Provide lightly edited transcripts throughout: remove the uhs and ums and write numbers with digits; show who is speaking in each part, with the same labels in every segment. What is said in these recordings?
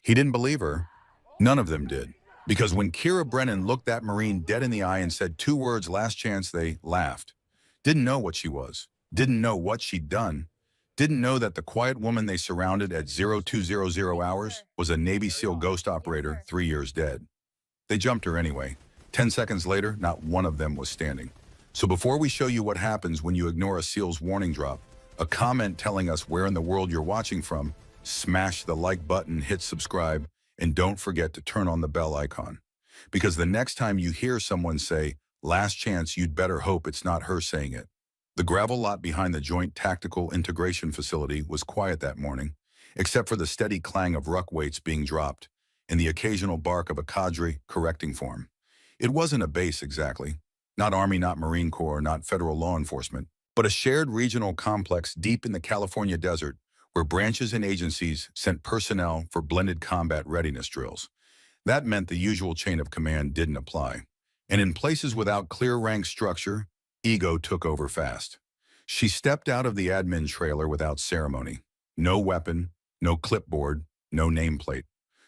Speaker 1: He didn't believe her. None of them did. Because when Kira Brennan looked that Marine dead in the eye and said two words, last chance, they laughed. Didn't know what she was. Didn't know what she'd done. Didn't know that the quiet woman they surrounded at 0200 hours was a Navy SEAL ghost operator 3 years dead. They jumped her anyway. 10 seconds later, not one of them was standing. So before we show you what happens when you ignore a SEAL's warning drop, a comment telling us where in the world you're watching from, smash the like button, hit subscribe, and don't forget to turn on the bell icon. Because the next time you hear someone say, last chance, you'd better hope it's not her saying it. The gravel lot behind the Joint Tactical Integration Facility was quiet that morning, except for the steady clang of ruck weights being dropped and the occasional bark of a cadre correcting form. It wasn't a base exactly. Not Army, not Marine Corps, not federal law enforcement, but a shared regional complex deep in the California desert where branches and agencies sent personnel for blended combat readiness drills. That meant the usual chain of command didn't apply. And in places without clear rank structure, ego took over fast. She stepped out of the admin trailer without ceremony. No weapon, no clipboard, no nameplate.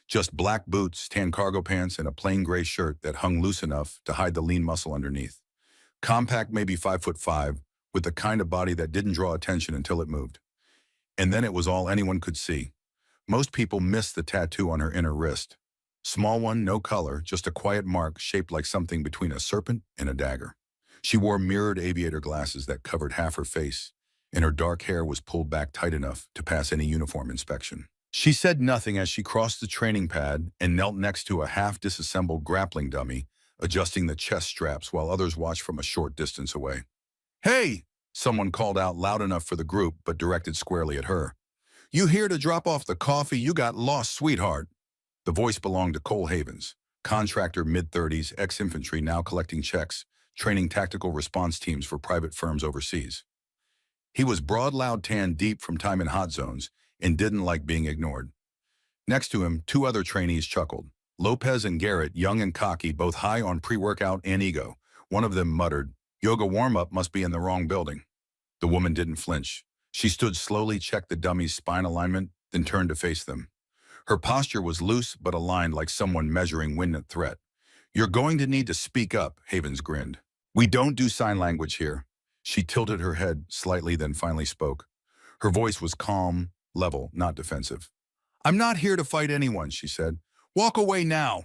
Speaker 1: Just black boots, tan cargo pants, and a plain gray shirt that hung loose enough to hide the lean muscle underneath. Compact, maybe 5'5", with the kind of body that didn't draw attention until it moved. And then it was all anyone could see. Most people missed the tattoo on her inner wrist. Small one, no color, just a quiet mark shaped like something between a serpent and a dagger. She wore mirrored aviator glasses that covered half her face, and her dark hair was pulled back tight enough to pass any uniform inspection. She said nothing as she crossed the training pad and knelt next to a half-disassembled grappling dummy, adjusting the chest straps while others watched from a short distance away. "Hey!" someone called out loud enough for the group, but directed squarely at her. "You here to drop off the coffee you got lost, sweetheart?" The voice belonged to Cole Havens, contractor mid-30s, ex-infantry now collecting checks, training tactical response teams for private firms overseas. He was broad, loud, tan, deep from time in hot zones, and didn't like being ignored. Next to him, two other trainees chuckled. Lopez and Garrett, young and cocky, both high on pre-workout and ego. One of them muttered, "Yoga warm-up must be in the wrong building." The woman didn't flinch. She stood slowly, checked the dummy's spine alignment, then turned to face them. Her posture was loose but aligned like someone measuring imminent threat. "You're going to need to speak up," Havens grinned. "We don't do sign language here." She tilted her head slightly, then finally spoke. Her voice was calm, level, not defensive. "I'm not here to fight anyone," she said. "Walk away now."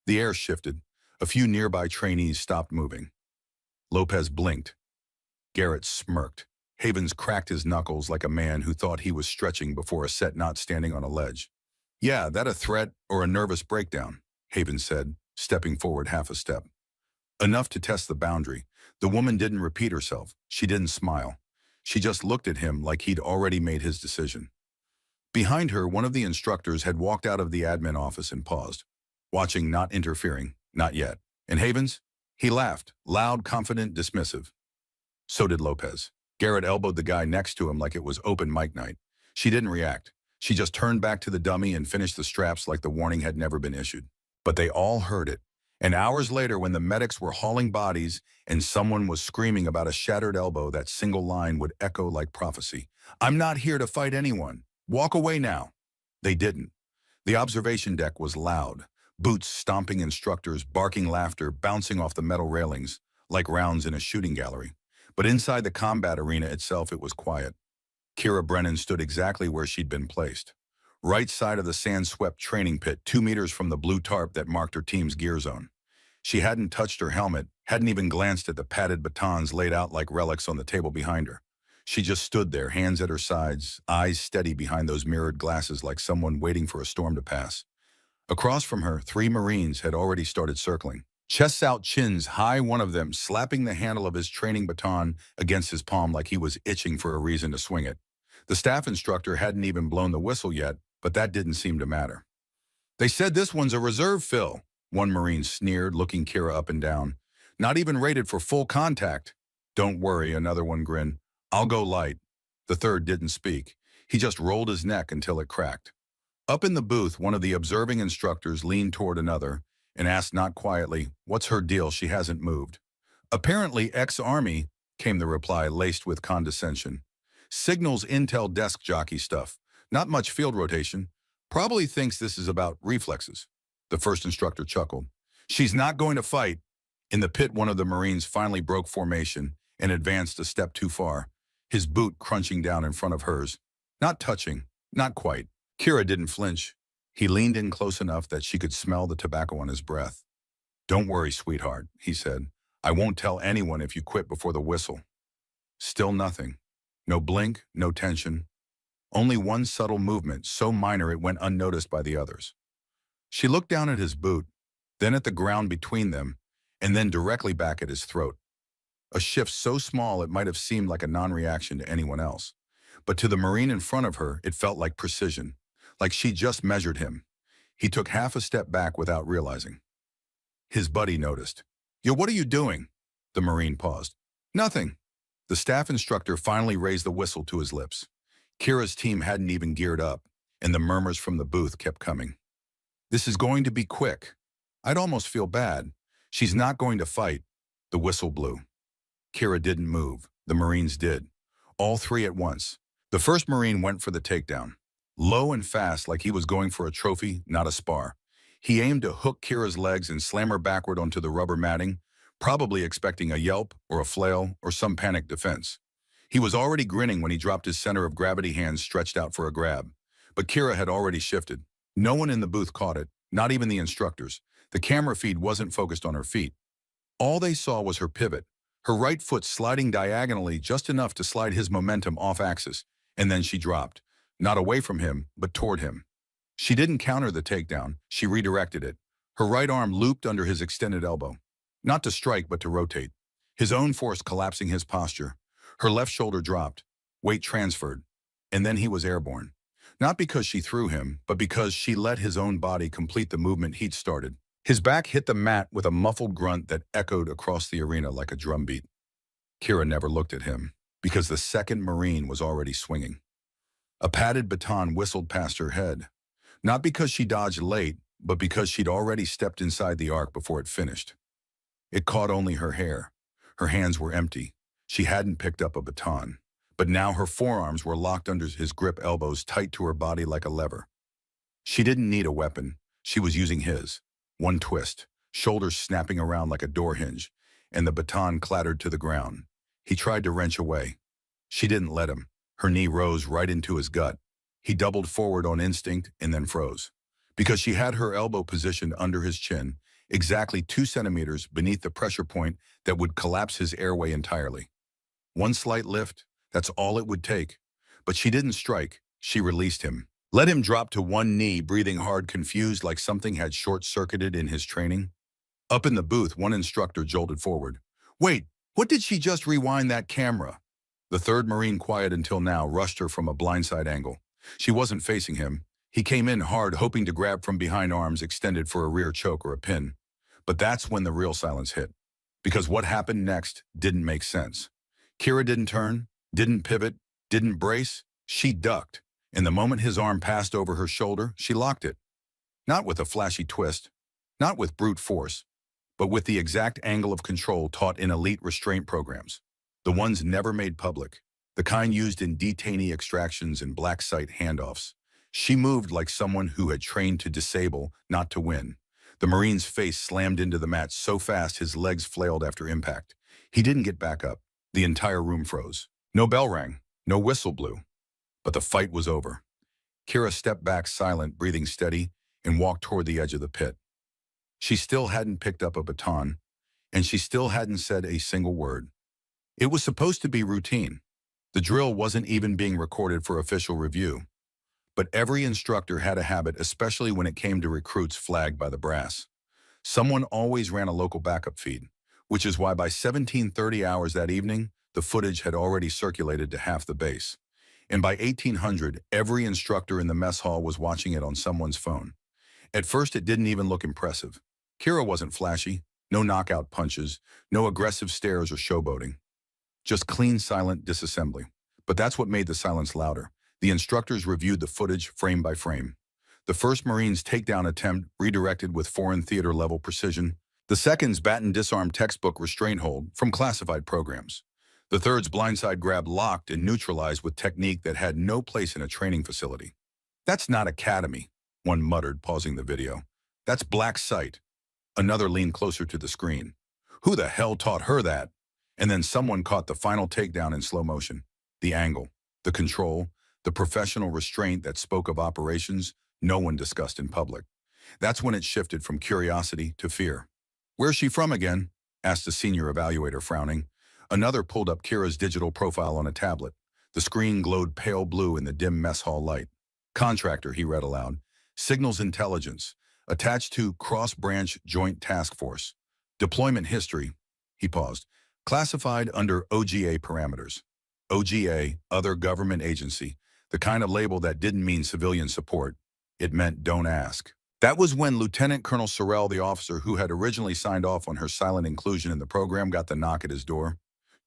Speaker 1: The air shifted. A few nearby trainees stopped moving. Lopez blinked. Garrett smirked. Havens cracked his knuckles like a man who thought he was stretching before a set knot standing on a ledge. "Yeah, that a threat or a nervous breakdown?" Havens said, stepping forward half a step. Enough to test the boundary. The woman didn't repeat herself. She didn't smile. She just looked at him like he'd already made his decision. Behind her, one of the instructors had walked out of the admin office and paused, watching, not interfering, not yet. And Havens? He laughed, loud, confident, dismissive. So did Lopez. Garrett elbowed the guy next to him like it was open mic night. She didn't react. She just turned back to the dummy and finished the straps like the warning had never been issued. But they all heard it. And hours later, when the medics were hauling bodies and someone was screaming about a shattered elbow, that single line would echo like prophecy. "I'm not here to fight anyone. Walk away now." They didn't. The observation deck was loud. Boots stomping, instructors barking, laughter bouncing off the metal railings like rounds in a shooting gallery. But inside the combat arena itself, it was quiet. Kira Brennan stood exactly where she'd been placed. Right side of the sand-swept training pit, 2 meters from the blue tarp that marked her team's gear zone. She hadn't touched her helmet, hadn't even glanced at the padded batons laid out like relics on the table behind her. She just stood there, hands at her sides, eyes steady behind those mirrored glasses like someone waiting for a storm to pass. Across from her, 3 Marines had already started circling. Chests out, chins high, one of them slapping the handle of his training baton against his palm like he was itching for a reason to swing it. The staff instructor hadn't even blown the whistle yet, but that didn't seem to matter. "They said this one's a reserve fill," one Marine sneered, looking Kira up and down. "Not even rated for full contact." "Don't worry," another one grinned. "I'll go light." The third didn't speak. He just rolled his neck until it cracked. Up in the booth, one of the observing instructors leaned toward another and asked not quietly, "What's her deal? She hasn't moved." "Apparently ex-Army," came the reply, laced with condescension. "Signals intel desk jockey stuff. Not much field rotation. Probably thinks this is about reflexes. The first instructor chuckled. She's not going to fight. In the pit, one of the Marines finally broke formation and advanced a step too far, his boot crunching down in front of hers. Not touching, not quite. Kira didn't flinch. He leaned in close enough that she could smell the tobacco on his breath. Don't worry, sweetheart, he said. I won't tell anyone if you quit before the whistle. Still nothing. No blink, no tension. Only one subtle movement, so minor it went unnoticed by the others. She looked down at his boot, then at the ground between them, and then directly back at his throat. A shift so small it might have seemed like a non-reaction to anyone else. But to the Marine in front of her, it felt like precision, like she just measured him. He took half a step back without realizing. His buddy noticed. Yo, what are you doing? The Marine paused. Nothing. The staff instructor finally raised the whistle to his lips. Kira's team hadn't even geared up, and the murmurs from the booth kept coming. This is going to be quick. I'd almost feel bad. She's not going to fight. The whistle blew. Kira didn't move. The Marines did. All three at once. The first Marine went for the takedown. Low and fast, like he was going for a trophy, not a spar. He aimed to hook Kira's legs and slam her backward onto the rubber matting, probably expecting a yelp or a flail or some panicked defense. He was already grinning when he dropped his center of gravity hands stretched out for a grab. But Kira had already shifted. No one in the booth caught it, not even the instructors. The camera feed wasn't focused on her feet. All they saw was her pivot, her right foot sliding diagonally just enough to slide his momentum off axis, and then she dropped, not away from him, but toward him. She didn't counter the takedown, she redirected it. Her right arm looped under his extended elbow. Not to strike, but to rotate. His own force collapsing his posture. Her left shoulder dropped, weight transferred, and then he was airborne. Not because she threw him, but because she let his own body complete the movement he'd started. His back hit the mat with a muffled grunt that echoed across the arena like a drumbeat. Kira never looked at him, because the second Marine was already swinging. A padded baton whistled past her head, not because she dodged late, but because she'd already stepped inside the arc before it finished. It caught only her hair. Her hands were empty. She hadn't picked up a baton, but now her forearms were locked under his grip, elbows tight to her body like a lever. She didn't need a weapon. She was using his. One twist, shoulders snapping around like a door hinge, and the baton clattered to the ground. He tried to wrench away. She didn't let him. Her knee rose right into his gut. He doubled forward on instinct and then froze. Because she had her elbow positioned under his chin, exactly 2 centimeters beneath the pressure point that would collapse his airway entirely. One slight lift, that's all it would take. But she didn't strike, she released him. Let him drop to one knee, breathing hard, confused like something had short-circuited in his training. Up in the booth, one instructor jolted forward. Wait, what did she just rewind that camera? The third Marine, quiet until now, rushed her from a blindside angle. She wasn't facing him. He came in hard, hoping to grab from behind, arms extended for a rear choke or a pin. But that's when the real silence hit. Because what happened next didn't make sense. Kira didn't turn, didn't pivot, didn't brace. She ducked. And the moment his arm passed over her shoulder, she locked it. Not with a flashy twist, not with brute force, but with the exact angle of control taught in elite restraint programs. The ones never made public, the kind used in detainee extractions and black site handoffs. She moved like someone who had trained to disable, not to win. The Marine's face slammed into the mat so fast his legs flailed after impact. He didn't get back up. The entire room froze. No bell rang, no whistle blew. But the fight was over. Kira stepped back, silent, breathing steady, and walked toward the edge of the pit. She still hadn't picked up a baton, and she still hadn't said a single word. It was supposed to be routine. The drill wasn't even being recorded for official review. But every instructor had a habit, especially when it came to recruits flagged by the brass. Someone always ran a local backup feed, which is why by 17:30 hours that evening, the footage had already circulated to half the base. And by 1800, every instructor in the mess hall was watching it on someone's phone. At first, it didn't even look impressive. Kira wasn't flashy, no knockout punches, no aggressive stares or showboating. Just clean, silent disassembly. But that's what made the silence louder. The instructors reviewed the footage frame by frame. The first Marine's takedown attempt redirected with foreign theater-level precision. The second's baton disarm textbook restraint hold from classified programs. The third's blindside grab locked and neutralized with technique that had no place in a training facility. That's not academy. one muttered, pausing the video. That's black sight. Another leaned closer to the screen. Who the hell taught her that? And then someone caught the final takedown in slow motion. The angle, the control, the professional restraint that spoke of operations no one discussed in public. That's when it shifted from curiosity to fear. Where's she from again? Asked a senior evaluator, frowning. Another pulled up Kira's digital profile on a tablet. The screen glowed pale blue in the dim mess hall light. Contractor, he read aloud. Signals intelligence. Attached to Cross-Branch Joint Task Force. Deployment history. He paused. Classified under OGA parameters. OGA, other government agency. The kind of label that didn't mean civilian support. It meant don't ask. That was when Lieutenant Colonel Sorrell, the officer who had originally signed off on her silent inclusion in the program, got the knock at his door.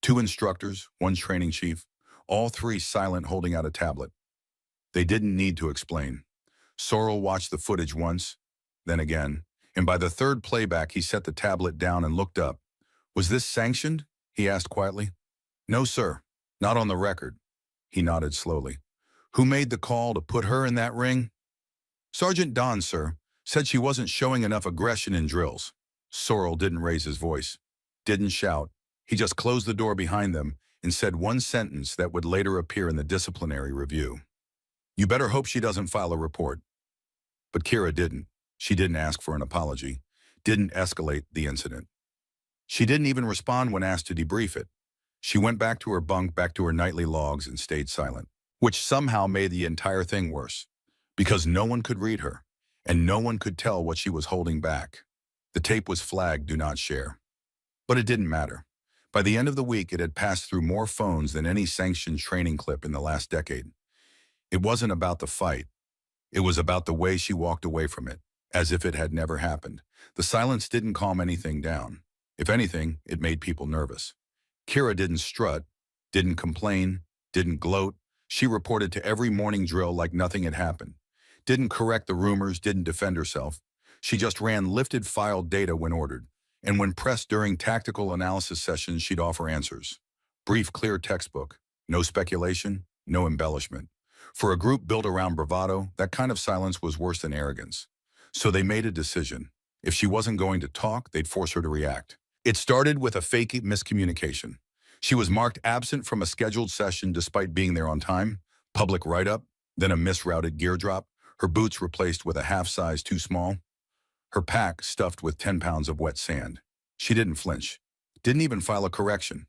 Speaker 1: 2 instructors, 1 training chief, all 3 silent, holding out a tablet. They didn't need to explain. Sorrell watched the footage once, then again, and by the 3rd playback he set the tablet down and looked up. Was this sanctioned? He asked quietly. No, sir. Not on the record. He nodded slowly. Who made the call to put her in that ring? Sergeant Don, sir. Said she wasn't showing enough aggression in drills. Sorrell didn't raise his voice, didn't shout. He just closed the door behind them and said one sentence that would later appear in the disciplinary review. You better hope she doesn't file a report. But Kira didn't. She didn't ask for an apology, didn't escalate the incident. She didn't even respond when asked to debrief it. She went back to her bunk, back to her nightly logs, and stayed silent, which somehow made the entire thing worse, because no one could read her, and no one could tell what she was holding back. The tape was flagged "Do Not Share." But it didn't matter. By the end of the week, it had passed through more phones than any sanctioned training clip in the last decade. It wasn't about the fight. It was about the way she walked away from it, as if it had never happened. The silence didn't calm anything down. If anything, it made people nervous. Kira didn't strut, didn't complain, didn't gloat. She reported to every morning drill like nothing had happened. Didn't correct the rumors, didn't defend herself. She just ran lifted file data when ordered. And when pressed during tactical analysis sessions, she'd offer answers. Brief, clear textbook. No speculation, no embellishment. For a group built around bravado, that kind of silence was worse than arrogance. So they made a decision. If she wasn't going to talk, they'd force her to react. It started with a fake miscommunication. She was marked absent from a scheduled session despite being there on time, public write-up, then a misrouted gear drop, her boots replaced with a half size too small, her pack stuffed with 10 pounds of wet sand. She didn't flinch, didn't even file a correction.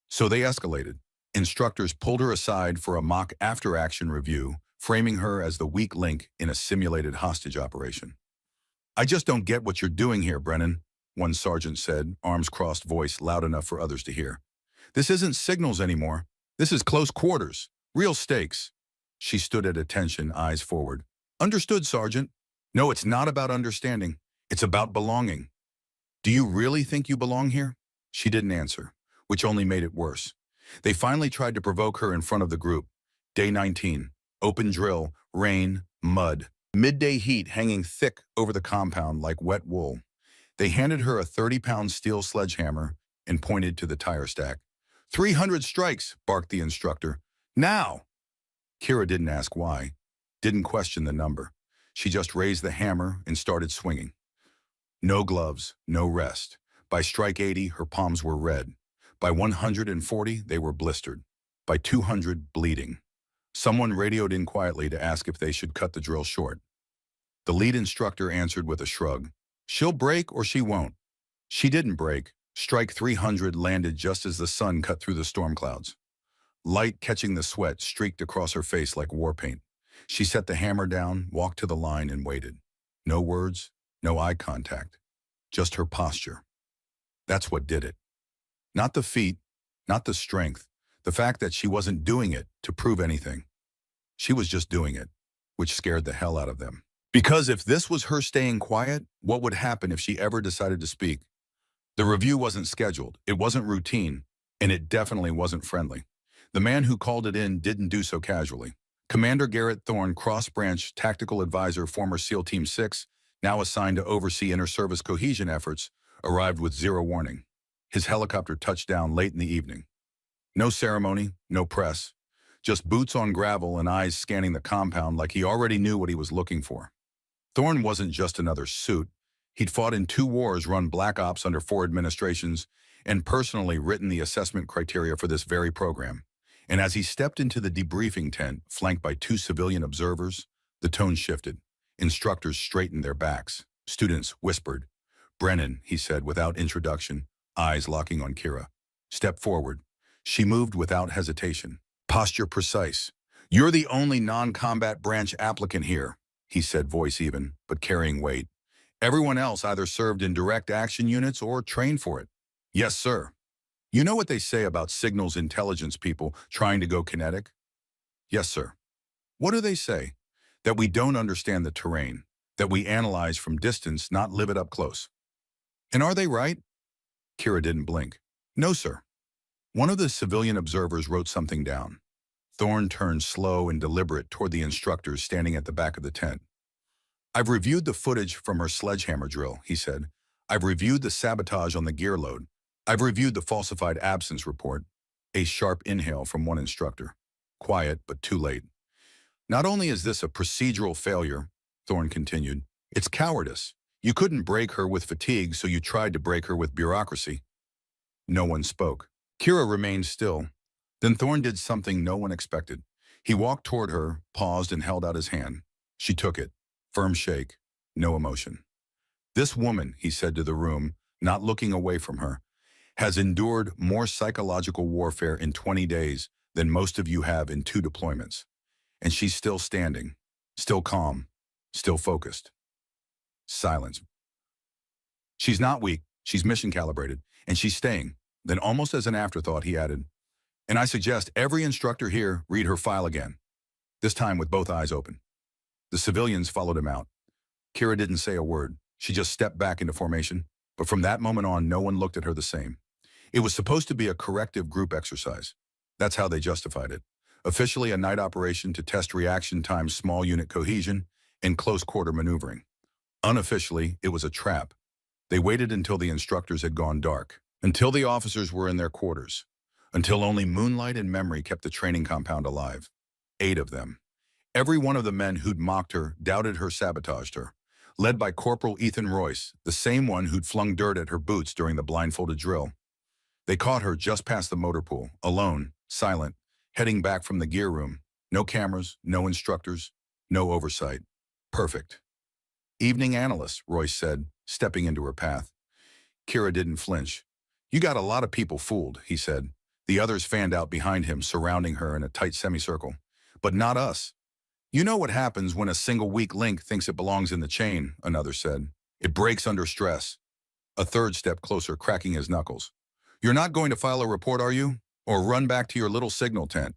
Speaker 1: So they escalated. Instructors pulled her aside for a mock after-action review, framing her as the weak link in a simulated hostage operation. I just don't get what you're doing here, Brennan, one sergeant said, arms crossed, voice loud enough for others to hear. This isn't signals anymore. This is close quarters, real stakes. She stood at attention, eyes forward. Understood, Sergeant. No, it's not about understanding. It's about belonging. Do you really think you belong here? She didn't answer, which only made it worse. They finally tried to provoke her in front of the group. Day 19, open drill, rain, mud, midday heat hanging thick over the compound like wet wool. They handed her a 30-pound steel sledgehammer and pointed to the tire stack. 300 strikes, barked the instructor. Now! Kira didn't ask why, didn't question the number. She just raised the hammer and started swinging. No gloves, no rest. By strike 80, her palms were red. By 140, they were blistered. By 200, bleeding. Someone radioed in quietly to ask if they should cut the drill short. The lead instructor answered with a shrug. She'll break or she won't. She didn't break. Strike 300 landed just as the sun cut through the storm clouds. Light catching the sweat streaked across her face like war paint. She set the hammer down, walked to the line, and waited. No words, no eye contact. Just her posture. That's what did it. Not the feat, not the strength. The fact that she wasn't doing it to prove anything. She was just doing it, which scared the hell out of them. Because if this was her staying quiet, what would happen if she ever decided to speak? The review wasn't scheduled, it wasn't routine, and it definitely wasn't friendly. The man who called it in didn't do so casually. Commander Garrett Thorne, Cross-Branch Tactical Advisor, former SEAL Team 6, now assigned to oversee inter-service cohesion efforts, arrived with zero warning. His helicopter touched down late in the evening. No ceremony, no press, just boots on gravel and eyes scanning the compound like he already knew what he was looking for. Thorne wasn't just another suit. He'd fought in 2 wars, run black ops under 4 administrations, and personally written the assessment criteria for this very program. And as he stepped into the debriefing tent, flanked by 2 civilian observers, the tone shifted. Instructors straightened their backs. Students whispered. "Brennan," he said without introduction, eyes locking on Kira. "Step forward." She moved without hesitation. "Posture precise. You're the only non-combat branch applicant here," he said, voice even, but carrying weight. "Everyone else either served in direct action units or trained for it." "Yes, sir." "You know what they say about signals intelligence people trying to go kinetic?" "Yes, sir." "What do they say?" "That we don't understand the terrain, that we analyze from distance, not live it up close." "And are they right?" Kira didn't blink. "No, sir." One of the civilian observers wrote something down. Thorne turned slow and deliberate toward the instructors standing at the back of the tent. "I've reviewed the footage from her sledgehammer drill," he said. "I've reviewed the sabotage on the gear load. I've reviewed the falsified absence report." A sharp inhale from one instructor. Quiet, but too late. "Not only is this a procedural failure," Thorne continued, "it's cowardice. You couldn't break her with fatigue, so you tried to break her with bureaucracy." No one spoke. Kira remained still. Then Thorne did something no one expected. He walked toward her, paused, and held out his hand. She took it. Firm shake. No emotion. "This woman," he said to the room, not looking away from her, "has endured more psychological warfare in 20 days than most of you have in 2 deployments. And she's still standing, still calm, still focused." Silence. "She's not weak, she's mission calibrated, and she's staying." Then almost as an afterthought, he added, "And I suggest every instructor here read her file again, this time with both eyes open." The civilians followed him out. Kira didn't say a word. She just stepped back into formation, but from that moment on, no one looked at her the same. It was supposed to be a corrective group exercise. That's how they justified it. Officially a night operation to test reaction time, small unit cohesion, and close-quarter maneuvering. Unofficially, it was a trap. They waited until the instructors had gone dark, until the officers were in their quarters, until only moonlight and memory kept the training compound alive. 8 of them. Every one of the men who'd mocked her, doubted her, sabotaged her. Led by Corporal Ethan Royce, the same one who'd flung dirt at her boots during the blindfolded drill. They caught her just past the motor pool, alone, silent, heading back from the gear room. No cameras, no instructors, no oversight. Perfect. "Evening analyst," Royce said, stepping into her path. Kira didn't flinch. "You got a lot of people fooled," he said. The others fanned out behind him, surrounding her in a tight semicircle. "But not us." "You know what happens when a single weak link thinks it belongs in the chain," another said. "It breaks under stress." A third stepped closer, cracking his knuckles. "You're not going to file a report, are you? Or run back to your little signal tent?"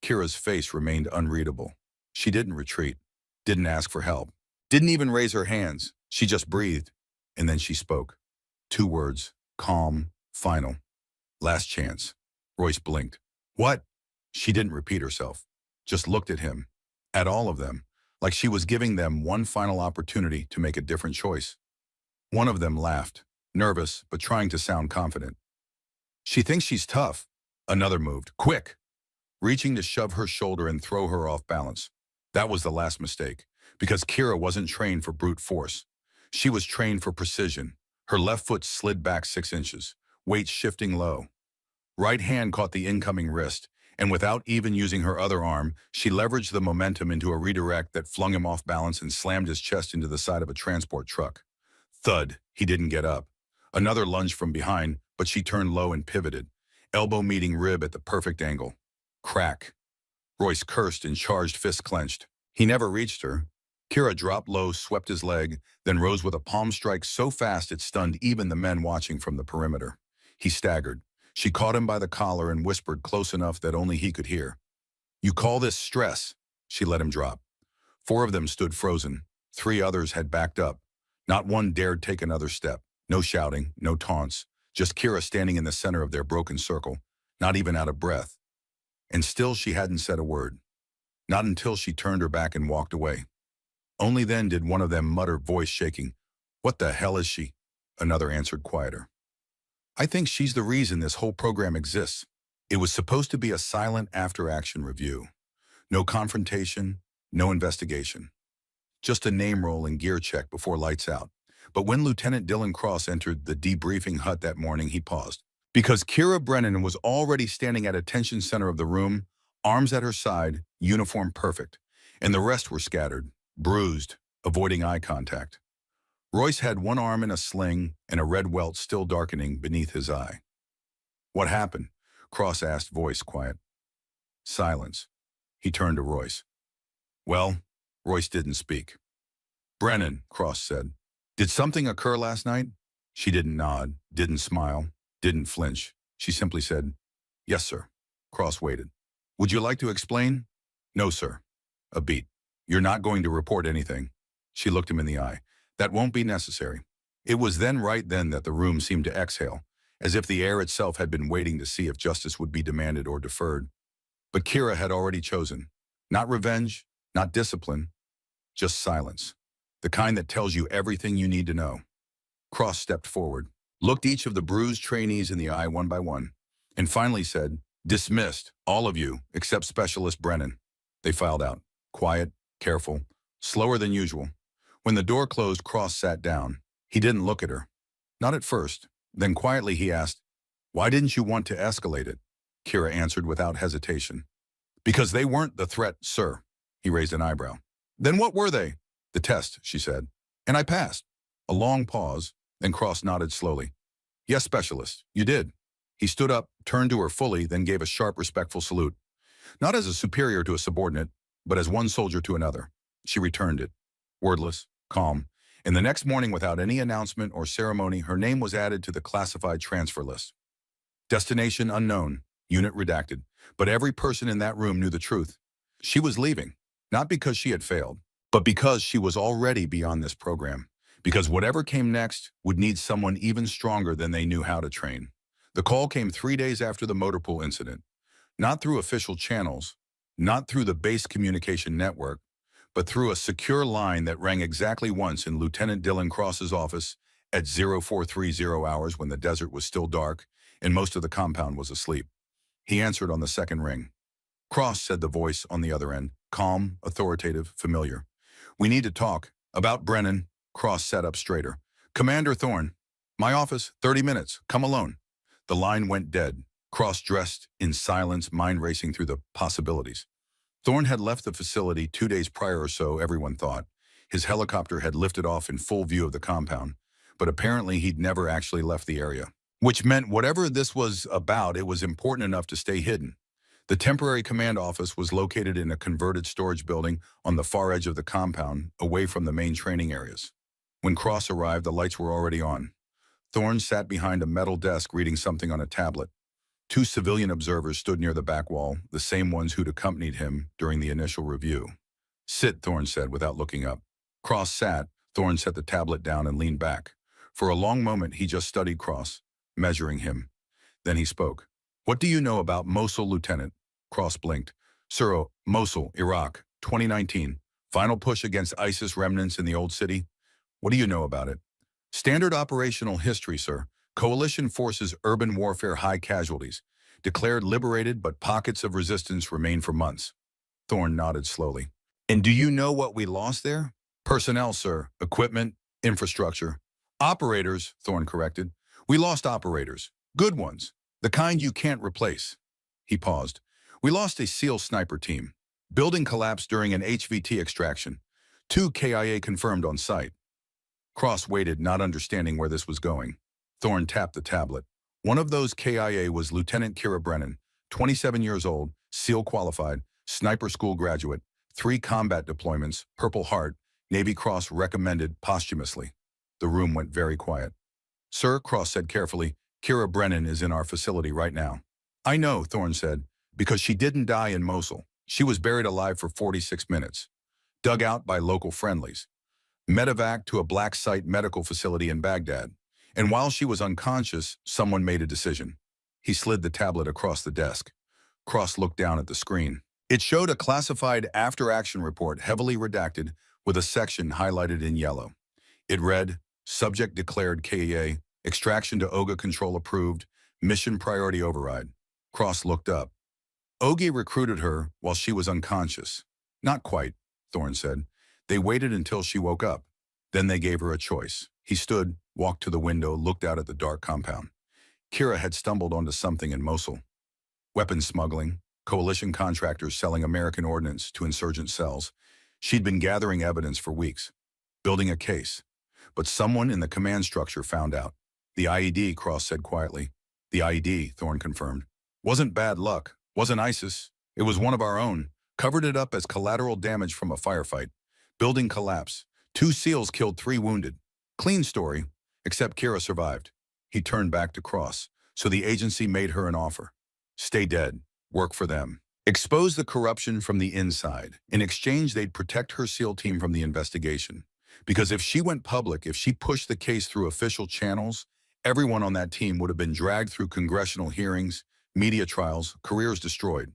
Speaker 1: Kira's face remained unreadable. She didn't retreat, didn't ask for help, didn't even raise her hands. She just breathed, and then she spoke. 2 words, calm, final. "Last chance." Royce blinked. "What?" She didn't repeat herself, just looked at him, at all of them, like she was giving them one final opportunity to make a different choice. One of them laughed, nervous but trying to sound confident. "She thinks she's tough." Another moved, quick, reaching to shove her shoulder and throw her off balance. That was the last mistake, because Kira wasn't trained for brute force. She was trained for precision. Her left foot slid back 6 inches, weight shifting low. Right hand caught the incoming wrist, and without even using her other arm, she leveraged the momentum into a redirect that flung him off balance and slammed his chest into the side of a transport truck. Thud. He didn't get up. Another lunge from behind, but she turned low and pivoted, elbow meeting rib at the perfect angle. Crack. Royce cursed and charged, fist clenched. He never reached her. Kira dropped low, swept his leg, then rose with a palm strike so fast it stunned even the men watching from the perimeter. He staggered. She caught him by the collar and whispered close enough that only he could hear. "You call this stress?" She let him drop. 4 of them stood frozen. 3 others had backed up. Not one dared take another step. No shouting, no taunts. Just Kira standing in the center of their broken circle, not even out of breath. And still she hadn't said a word. Not until she turned her back and walked away. Only then did one of them mutter, voice shaking, "What the hell is she?" Another answered quieter, "I think she's the reason this whole program exists." It was supposed to be a silent after-action review. No confrontation, no investigation. just a name roll and gear check before lights out. But when Lieutenant Dylan Cross entered the debriefing hut that morning, he paused. Because Kira Brennan was already standing at attention center of the room, arms at her side, uniform perfect, and the rest were scattered, bruised, avoiding eye contact. Royce had one arm in a sling and a red welt still darkening beneath his eye. "What happened?" Cross asked, voice quiet. Silence. He turned to Royce. "Well," Royce didn't speak. "Brennan," Cross said, "did something occur last night?" She didn't nod, didn't smile, didn't flinch. She simply said, "Yes, sir." Cross waited. "Would you like to explain?" "No, sir." A beat. "You're not going to report anything." She looked him in the eye. "That won't be necessary." It was right then that the room seemed to exhale, as if the air itself had been waiting to see if justice would be demanded or deferred. But Kira had already chosen. Not revenge, not discipline, just silence. The kind that tells you everything you need to know. Cross stepped forward, looked each of the bruised trainees in the eye one by one, and finally said, "Dismissed, all of you, except Specialist Brennan." They filed out, quiet, careful, slower than usual. When the door closed, Cross sat down. He didn't look at her. Not at first. Then quietly he asked, "Why didn't you want to escalate it?" Kira answered without hesitation. "Because they weren't the threat, sir." He raised an eyebrow. "Then what were they?" "The test," she said. "And I passed." A long pause, then Cross nodded slowly. "Yes, Specialist, you did." He stood up, turned to her fully, then gave a sharp, respectful salute. Not as a superior to a subordinate, but as one soldier to another. She returned it, wordless, calm. And the next morning, without any announcement or ceremony, her name was added to the classified transfer list. Destination unknown, unit redacted. But every person in that room knew the truth. She was leaving, not because she had failed, but because she was already beyond this program. Because whatever came next would need someone even stronger than they knew how to train. The call came 3 days after the motor pool incident. Not through official channels, not through the base communication network, but through a secure line that rang exactly once in Lieutenant Dylan Cross's office at 0430 hours when the desert was still dark and most of the compound was asleep. He answered on the second ring. "Cross," said the voice on the other end, calm, authoritative, familiar. "We need to talk. About Brennan." Cross sat up straighter. "Commander Thorne. My office, 30 minutes. Come alone." The line went dead. Cross dressed in silence, mind racing through the possibilities. Thorne had left the facility 2 days prior or so, everyone thought. His helicopter had lifted off in full view of the compound, but apparently he'd never actually left the area. Which meant whatever this was about, it was important enough to stay hidden. The temporary command office was located in a converted storage building on the far edge of the compound, away from the main training areas. When Cross arrived, the lights were already on. Thorne sat behind a metal desk reading something on a tablet. 2 civilian observers stood near the back wall, the same ones who'd accompanied him during the initial review. "Sit," Thorne said without looking up. Cross sat. Thorne set the tablet down and leaned back. For a long moment, he just studied Cross, measuring him. Then he spoke. "What do you know about Mosul, Lieutenant?" Cross blinked. "Sir, Mosul, Iraq, 2019. Final push against ISIS remnants in the old city. What do you know about it?" "Standard operational history, sir. Coalition forces urban warfare high casualties. Declared liberated, but pockets of resistance remain for months." Thorne nodded slowly. "And do you know what we lost there?" "Personnel, sir. Equipment, infrastructure." "Operators," Thorne corrected. "We lost operators. Good ones. The kind you can't replace." He paused. "We lost a SEAL sniper team. Building collapsed during an HVT extraction. 2 KIA confirmed on site." Cross waited, not understanding where this was going. Thorne tapped the tablet. One of those KIA was Lieutenant Kira Brennan, 27 years old, SEAL qualified, sniper school graduate, 3 combat deployments, Purple Heart, Navy Cross recommended posthumously. The room went very quiet. "Sir," Cross said carefully, "Kira Brennan is in our facility right now." "I know," Thorne said, "because she didn't die in Mosul. She was buried alive for 46 minutes. Dug out by local friendlies. Medevac to a black site medical facility in Baghdad. And while she was unconscious, someone made a decision." He slid the tablet across the desk. Cross looked down at the screen. It showed a classified after-action report, heavily redacted, with a section highlighted in yellow. It read, "Subject declared KEA, extraction to OGA control approved, mission priority override." Cross looked up. "OGA recruited her while she was unconscious." "Not quite," Thorne said. They waited until she woke up. Then they gave her a choice. He stood, walked to the window, looked out at the dark compound. Kira had stumbled onto something in Mosul. Weapons smuggling, coalition contractors selling American ordnance to insurgent cells. She'd been gathering evidence for weeks, building a case. But someone in the command structure found out. The IED, Cross said quietly. The IED, Thorne confirmed. Wasn't bad luck. Wasn't ISIS. It was one of our own. Covered it up as collateral damage from a firefight. Building collapse. 2 SEALs killed, 3 wounded. Clean story, except Kira survived. He turned back to Cross. So the agency made her an offer. Stay dead. Work for them. Expose the corruption from the inside. In exchange, they'd protect her SEAL team from the investigation. Because if she went public, if she pushed the case through official channels, everyone on that team would have been dragged through congressional hearings, media trials, careers destroyed.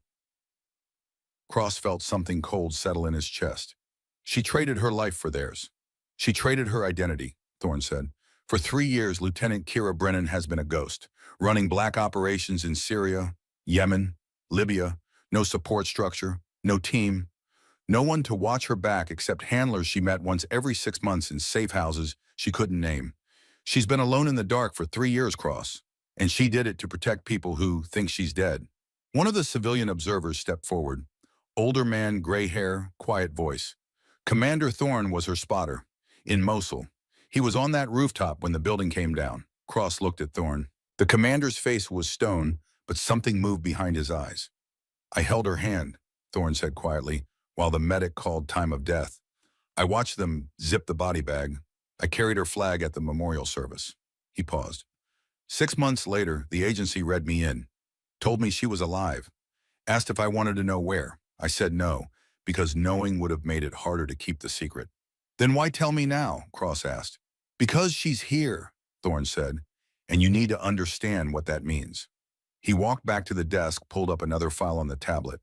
Speaker 1: Cross felt something cold settle in his chest. She traded her life for theirs. She traded her identity, Thorne said. For 3 years, Lieutenant Kira Brennan has been a ghost, running black operations in Syria, Yemen, Libya, no support structure, no team, no one to watch her back except handlers she met once every 6 months in safe houses she couldn't name. She's been alone in the dark for 3 years, Cross, and she did it to protect people who think she's dead. One of the civilian observers stepped forward. Older man, gray hair, quiet voice. Commander Thorne was her spotter. In Mosul. He was on that rooftop when the building came down. Cross looked at Thorne. The commander's face was stone, but something moved behind his eyes. I held her hand, Thorne said quietly, while the medic called time of death. I watched them zip the body bag. I carried her flag at the memorial service. He paused. 6 months later, the agency read me in. Told me she was alive. Asked if I wanted to know where. I said no, because knowing would have made it harder to keep the secret. Then why tell me now? Cross asked. Because she's here, Thorne said, and you need to understand what that means. He walked back to the desk, pulled up another file on the tablet.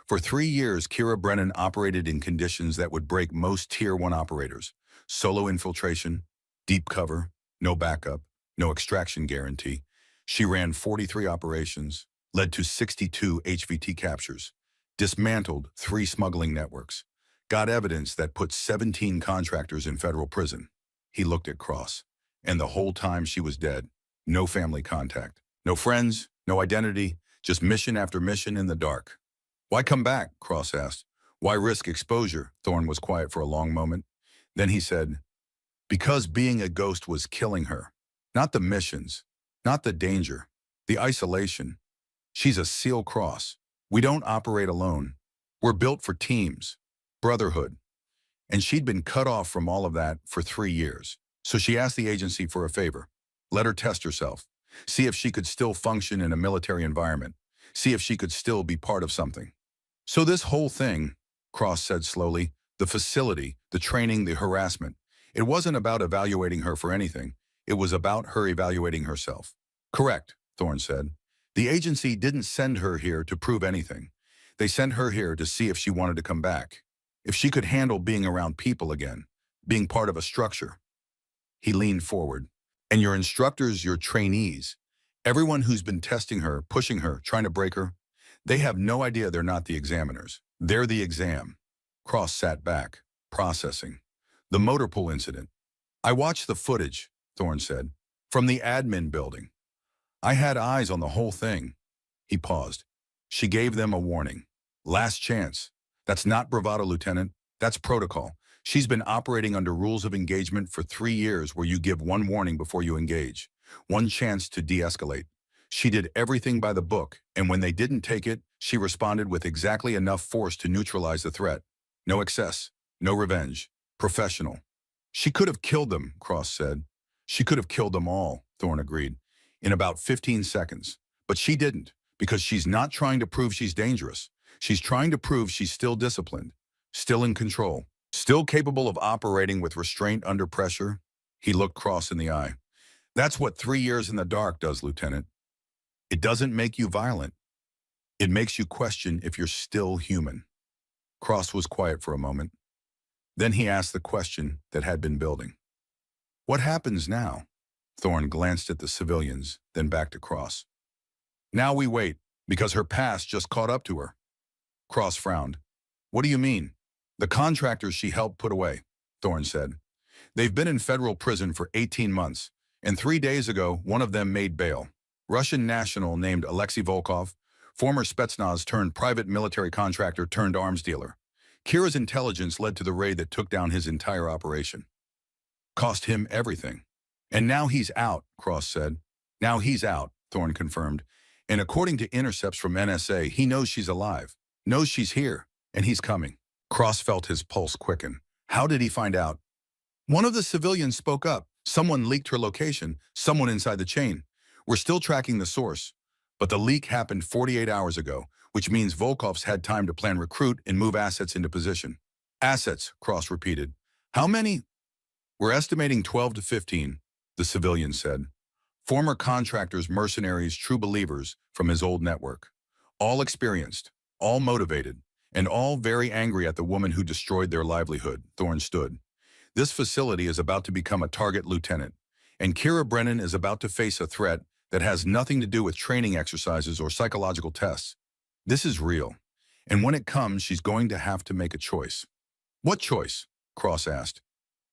Speaker 1: For 3 years, Kira Brennan operated in conditions that would break most Tier 1 operators. Solo infiltration, deep cover, no backup, no extraction guarantee. She ran 43 operations, led to 62 HVT captures, dismantled 3 smuggling networks, got evidence that put 17 contractors in federal prison. He looked at Cross, and the whole time she was dead. No family contact, no friends, no identity, just mission after mission in the dark. Why come back? Cross asked. Why risk exposure? Thorne was quiet for a long moment. Then he said, because being a ghost was killing her. Not the missions, not the danger, the isolation. She's a SEAL, Cross. We don't operate alone. We're built for teams, brotherhood. And she'd been cut off from all of that for 3 years. So she asked the agency for a favor. Let her test herself. See if she could still function in a military environment. See if she could still be part of something. So this whole thing, Cross said slowly, the facility, the training, the harassment, it wasn't about evaluating her for anything. It was about her evaluating herself. Correct, Thorne said. The agency didn't send her here to prove anything. They sent her here to see if she wanted to come back. If she could handle being around people again, being part of a structure. He leaned forward. And your instructors, your trainees, everyone who's been testing her, pushing her, trying to break her, they have no idea they're not the examiners. They're the exam. Cross sat back, processing. The motor pool incident. I watched the footage, Thorne said, from the admin building. I had eyes on the whole thing. He paused. She gave them a warning. Last chance. That's not bravado, Lieutenant. That's protocol. She's been operating under rules of engagement for 3 years where you give 1 warning before you engage. 1 chance to de-escalate. She did everything by the book, and when they didn't take it, she responded with exactly enough force to neutralize the threat. No excess, no revenge. Professional. She could have killed them, Cross said. She could have killed them all, Thorne agreed, in about 15 seconds. But she didn't, because she's not trying to prove she's dangerous. She's trying to prove she's still disciplined, still in control, still capable of operating with restraint under pressure. He looked Cross in the eye. That's what 3 years in the dark does, Lieutenant. It doesn't make you violent. It makes you question if you're still human. Cross was quiet for a moment. Then he asked the question that had been building. What happens now? Thorne glanced at the civilians, then back to Cross. Now we wait, because her past just caught up to her. Cross frowned. What do you mean? The contractors she helped put away, Thorne said. They've been in federal prison for 18 months, and 3 days ago, one of them made bail. Russian national named Alexei Volkov, former Spetsnaz turned private military contractor turned arms dealer. Kira's intelligence led to the raid that took down his entire operation. Cost him everything. And now he's out, Cross said. Now he's out, Thorne confirmed. And according to intercepts from NSA, he knows she's alive, knows she's here, and he's coming. Cross felt his pulse quicken. How did he find out? One of the civilians spoke up. Someone leaked her location, someone inside the chain. We're still tracking the source. But the leak happened 48 hours ago, which means Volkov's had time to plan recruit and move assets into position. Assets, Cross repeated. How many? We're estimating 12 to 15, the civilian said. Former contractors, mercenaries, true believers from his old network. All experienced, all motivated, and all very angry at the woman who destroyed their livelihood, Thorne stood. This facility is about to become a target lieutenant, and Kira Brennan is about to face a threat that has nothing to do with training exercises or psychological tests. This is real, and when it comes, she's going to have to make a choice. What choice? Cross asked.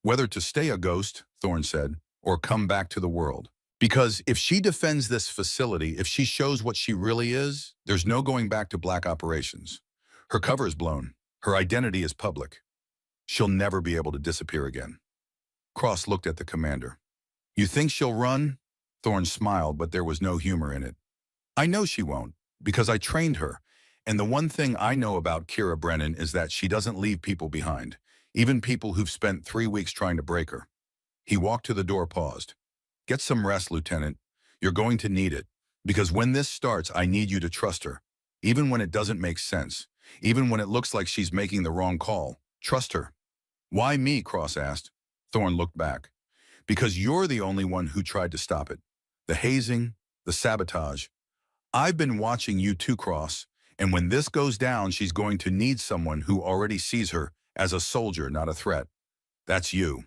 Speaker 1: Whether to stay a ghost, Thorne said, or come back to the world. Because if she defends this facility, if she shows what she really is, there's no going back to black operations. Her cover is blown. Her identity is public. She'll never be able to disappear again. Cross looked at the commander. You think she'll run? Thorne smiled, but there was no humor in it. I know she won't, because I trained her. And the one thing I know about Kira Brennan is that she doesn't leave people behind, even people who've spent 3 weeks trying to break her. He walked to the door, paused. Get some rest, Lieutenant. You're going to need it, because when this starts, I need you to trust her. Even when it doesn't make sense, even when it looks like she's making the wrong call, trust her. Why me? Cross asked. Thorne looked back. Because you're the only one who tried to stop it. The hazing, the sabotage. I've been watching you too, Cross, and when this goes down, she's going to need someone who already sees her as a soldier, not a threat. That's you.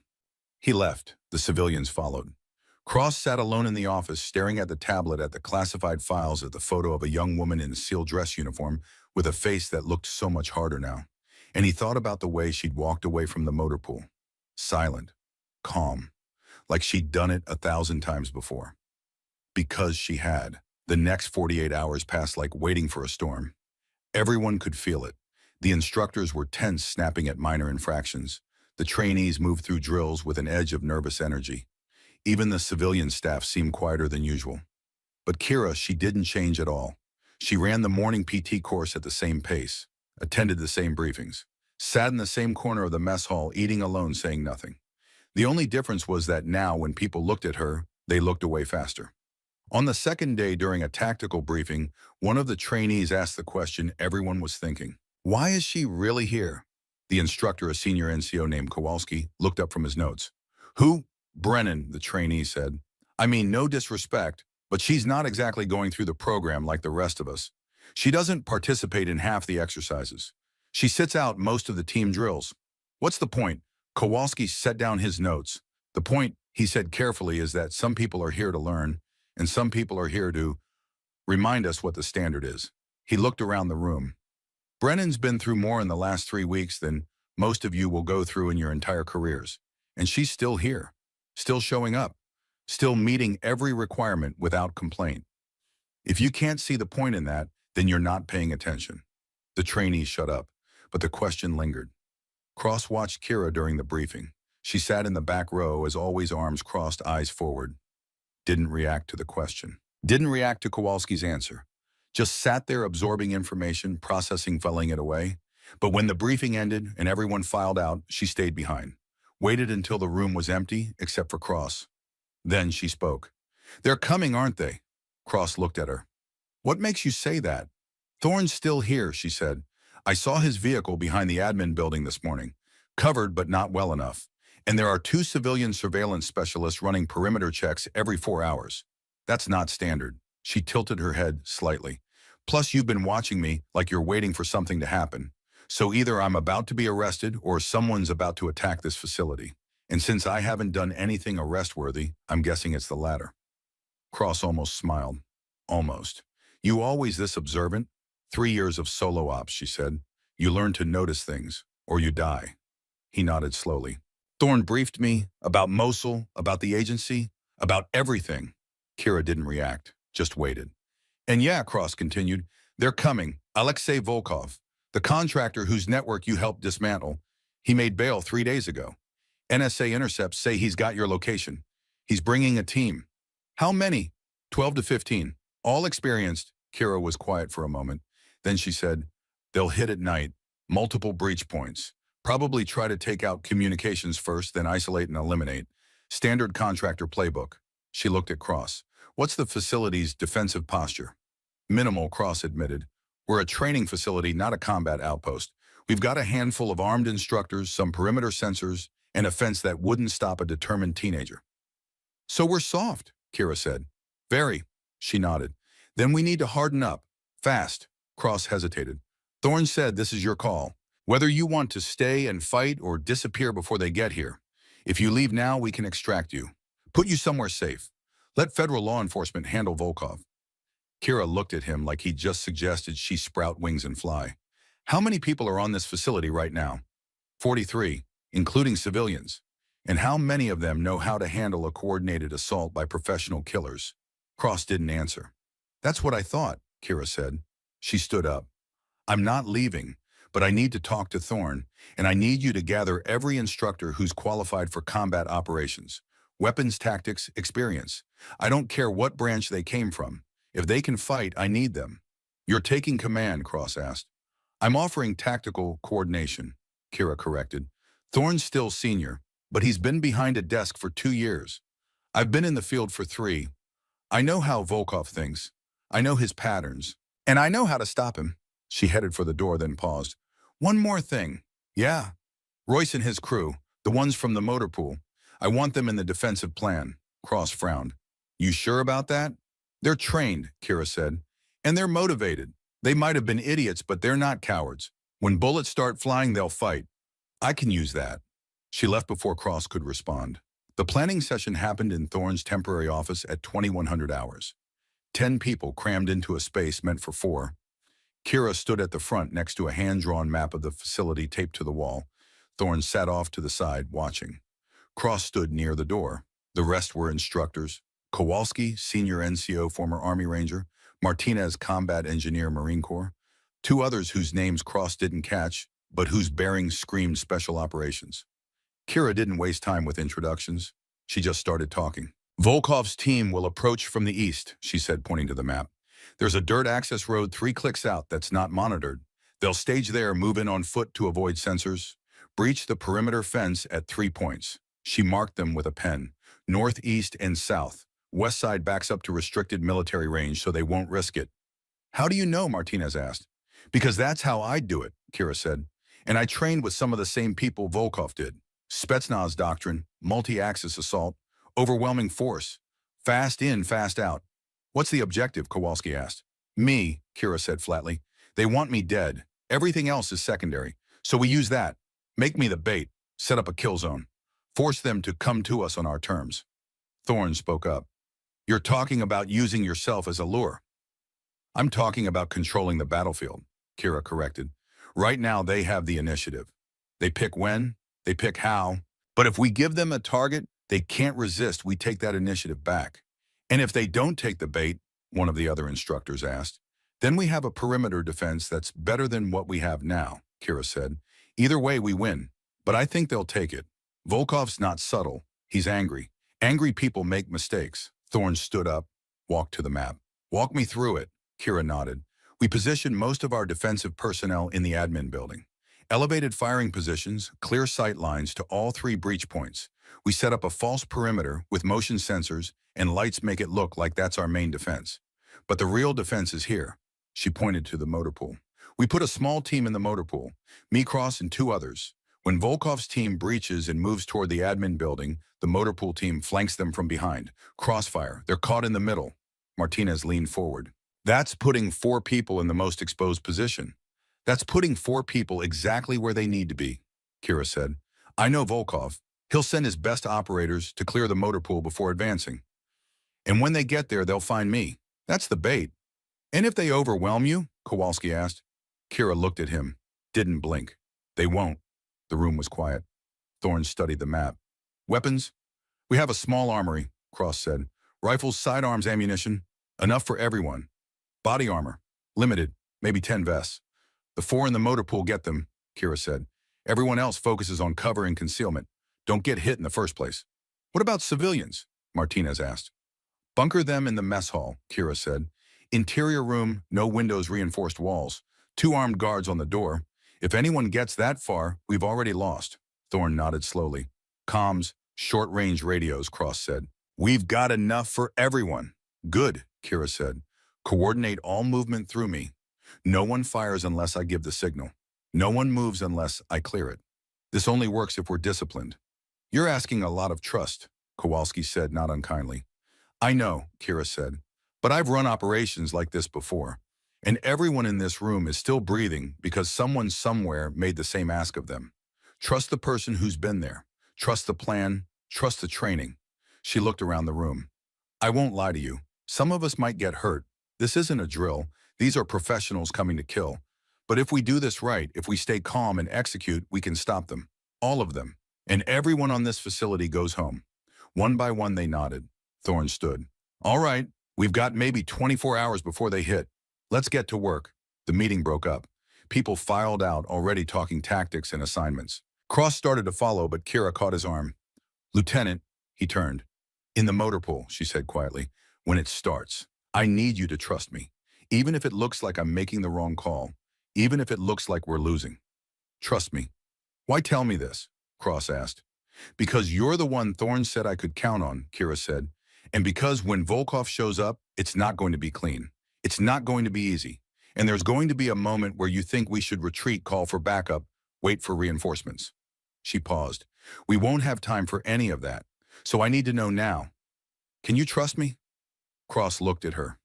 Speaker 1: He left. The civilians followed. Cross sat alone in the office, staring at the tablet at the classified files at the photo of a young woman in a SEAL dress uniform with a face that looked so much harder now. And he thought about the way she'd walked away from the motor pool. Silent, calm, like she'd done it 1,000 times before. Because she had. The next 48 hours passed like waiting for a storm. Everyone could feel it. The instructors were tense, snapping at minor infractions. The trainees moved through drills with an edge of nervous energy. Even the civilian staff seemed quieter than usual. But Kira, she didn't change at all. She ran the morning PT course at the same pace, attended the same briefings, sat in the same corner of the mess hall, eating alone, saying nothing. The only difference was that now, when people looked at her, they looked away faster. On the second day, during a tactical briefing, one of the trainees asked the question everyone was thinking. Why is she really here? The instructor, a senior NCO named Kowalski, looked up from his notes. Who? Brennan, the trainee said. I mean, no disrespect, but she's not exactly going through the program like the rest of us. She doesn't participate in half the exercises. She sits out most of the team drills. What's the point? Kowalski set down his notes. The point, he said carefully, is that some people are here to learn, and some people are here to remind us what the standard is. He looked around the room. Brennan's been through more in the last 3 weeks than most of you will go through in your entire careers. And she's still here, still showing up, still meeting every requirement without complaint. If you can't see the point in that, then you're not paying attention. The trainee shut up, but the question lingered. Cross watched Kira during the briefing. She sat in the back row, as always, arms crossed, eyes forward. Didn't react to the question. Didn't react to Kowalski's answer. Just sat there absorbing information, processing, filing it away. But when the briefing ended and everyone filed out, she stayed behind. Waited until the room was empty, except for Cross. Then she spoke. They're coming, aren't they? Cross looked at her. What makes you say that? Thorne's still here, she said. I saw his vehicle behind the admin building this morning. Covered, but not well enough. And there are 2 civilian surveillance specialists running perimeter checks every 4 hours. That's not standard. She tilted her head slightly. Plus, you've been watching me like you're waiting for something to happen. So either I'm about to be arrested or someone's about to attack this facility. And since I haven't done anything arrest-worthy, I'm guessing it's the latter. Cross almost smiled. Almost. You always this observant? 3 years of solo ops, she said. You learn to notice things. or you die. He nodded slowly. Thorne briefed me about Mosul, about the agency, about everything. Kira didn't react, just waited. And yeah, Cross continued, they're coming. Alexei Volkov, the contractor whose network you helped dismantle, he made bail 3 days ago. NSA intercepts say he's got your location. He's bringing a team. How many? 12 to 15. All experienced. Kira was quiet for a moment. Then she said, they'll hit at night, multiple breach points. Probably try to take out communications first, then isolate and eliminate. Standard contractor playbook. She looked at Cross. What's the facility's defensive posture? Minimal, Cross admitted. We're a training facility, not a combat outpost. We've got a handful of armed instructors, some perimeter sensors, and a fence that wouldn't stop a determined teenager. So we're soft, Kira said. Very, she nodded. Then we need to harden up. Fast. Cross hesitated. Thorne said this is your call. Whether you want to stay and fight or disappear before they get here. If you leave now, we can extract you. Put you somewhere safe. Let federal law enforcement handle Volkov. Kira looked at him like he just suggested she sprout wings and fly. How many people are on this facility right now? 43, including civilians. And how many of them know how to handle a coordinated assault by professional killers? Cross didn't answer. That's what I thought, Kira said. She stood up. I'm not leaving, but I need to talk to Thorne, and I need you to gather every instructor who's qualified for combat operations. Weapons, tactics, experience. I don't care what branch they came from. If they can fight, I need them. You're taking command, Cross asked. I'm offering tactical coordination, Kira corrected. Thorne's still senior, but he's been behind a desk for 2 years. I've been in the field for 3. I know how Volkov thinks. I know his patterns. And I know how to stop him. She headed for the door, then paused. One more thing. Yeah. Royce and his crew, the ones from the motor pool. I want them in the defensive plan. Cross frowned. You sure about that? They're trained, Kira said. And they're motivated. They might have been idiots, but they're not cowards. When bullets start flying, they'll fight. I can use that. She left before Cross could respond. The planning session happened in Thorne's temporary office at 2100 hours. 10 people crammed into a space meant for 4. Kira stood at the front next to a hand-drawn map of the facility taped to the wall. Thorne sat off to the side, watching. Cross stood near the door. The rest were instructors. Kowalski, senior NCO, former Army Ranger. Martinez, combat engineer, Marine Corps. 2 others whose names Cross didn't catch, but whose bearings screamed special operations. Kira didn't waste time with introductions. She just started talking. Volkov's team will approach from the east, she said, pointing to the map. There's a dirt access road 3 clicks out that's not monitored. They'll stage there, move in on foot to avoid sensors. Breach the perimeter fence at 3 points. She marked them with a pen. North, east, and south. West side backs up to restricted military range so they won't risk it. How do you know? Martinez asked. Because that's how I'd do it, Kira said. And I trained with some of the same people Volkov did. Spetsnaz doctrine, multi-axis assault, overwhelming force. Fast in, fast out. What's the objective? Kowalski asked. Me, Kira said flatly. They want me dead. Everything else is secondary. So we use that. Make me the bait. Set up a kill zone. Force them to come to us on our terms. Thorne spoke up. You're talking about using yourself as a lure. I'm talking about controlling the battlefield, Kira corrected. Right now they have the initiative. They pick when, they pick how. But if we give them a target, they can't resist. We take that initiative back. And if they don't take the bait, one of the other instructors asked, then we have a perimeter defense that's better than what we have now, Kira said. Either way, we win. But I think they'll take it. Volkov's not subtle. He's angry. Angry people make mistakes. Thorne stood up, walked to the map. Walk me through it, Kira nodded. We positioned most of our defensive personnel in the admin building. Elevated firing positions, clear sight lines to all 3 breach points. We set up a false perimeter with motion sensors and lights make it look like that's our main defense. But the real defense is here. She pointed to the motor pool. We put a small team in the motor pool, me, Cross, and 2 others. When Volkov's team breaches and moves toward the admin building, the motor pool team flanks them from behind. Crossfire. They're caught in the middle. Martinez leaned forward. That's putting 4 people in the most exposed position. That's putting 4 people exactly where they need to be, Kira said. I know Volkov. He'll send his best operators to clear the motor pool before advancing. And when they get there, they'll find me. That's the bait. And if they overwhelm you? Kowalski asked. Kira looked at him. Didn't blink. They won't. The room was quiet. Thorne studied the map. Weapons? We have a small armory, Cross said. Rifles, sidearms, ammunition. Enough for everyone. Body armor. Limited. Maybe 10 vests. The 4 in the motor pool get them, Kira said. Everyone else focuses on cover and concealment. Don't get hit in the first place. What about civilians? Martinez asked. Bunker them in the mess hall, Kira said. Interior room, no windows, reinforced walls. 2 armed guards on the door. If anyone gets that far, we've already lost. Thorne nodded slowly. Comms, short-range radios, Cross said. We've got enough for everyone. Good, Kira said. Coordinate all movement through me. No one fires unless I give the signal. No one moves unless I clear it. This only works if we're disciplined. You're asking a lot of trust, Kowalski said, not unkindly. I know, Kira said, but I've run operations like this before, and everyone in this room is still breathing because someone somewhere made the same ask of them. Trust the person who's been there. Trust the plan. Trust the training. She looked around the room. I won't lie to you. Some of us might get hurt. This isn't a drill. These are professionals coming to kill. But if we do this right, if we stay calm and execute, we can stop them. All of them. And everyone on this facility goes home. One by one, they nodded. Thorne stood. All right, we've got maybe 24 hours before they hit. Let's get to work. The meeting broke up. People filed out, already talking tactics and assignments. Cross started to follow, but Kira caught his arm. Lieutenant, he turned. In the motor pool, she said quietly, when it starts, I need you to trust me. Even if it looks like I'm making the wrong call. Even if it looks like we're losing. Trust me. Why tell me this? Cross asked. Because you're the one Thorne said I could count on, Kira said. And because when Volkov shows up, it's not going to be clean. It's not going to be easy. And there's going to be a moment where you think we should retreat, call for backup, wait for reinforcements. She paused. We won't have time for any of that. So I need to know now. Can you trust me? Cross looked at her.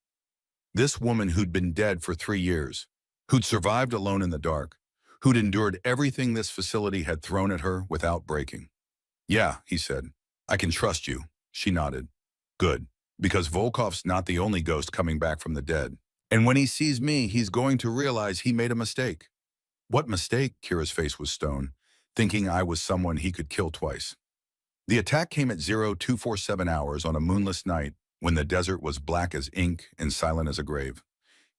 Speaker 1: This woman who'd been dead for 3 years, who'd survived alone in the dark, who'd endured everything this facility had thrown at her without breaking. Yeah, he said. I can trust you. She nodded. Good, because Volkov's not the only ghost coming back from the dead. And when he sees me, he's going to realize he made a mistake. What mistake? Kira's face was stone, thinking I was someone he could kill twice. The attack came at 0247 hours on a moonless night when the desert was black as ink and silent as a grave.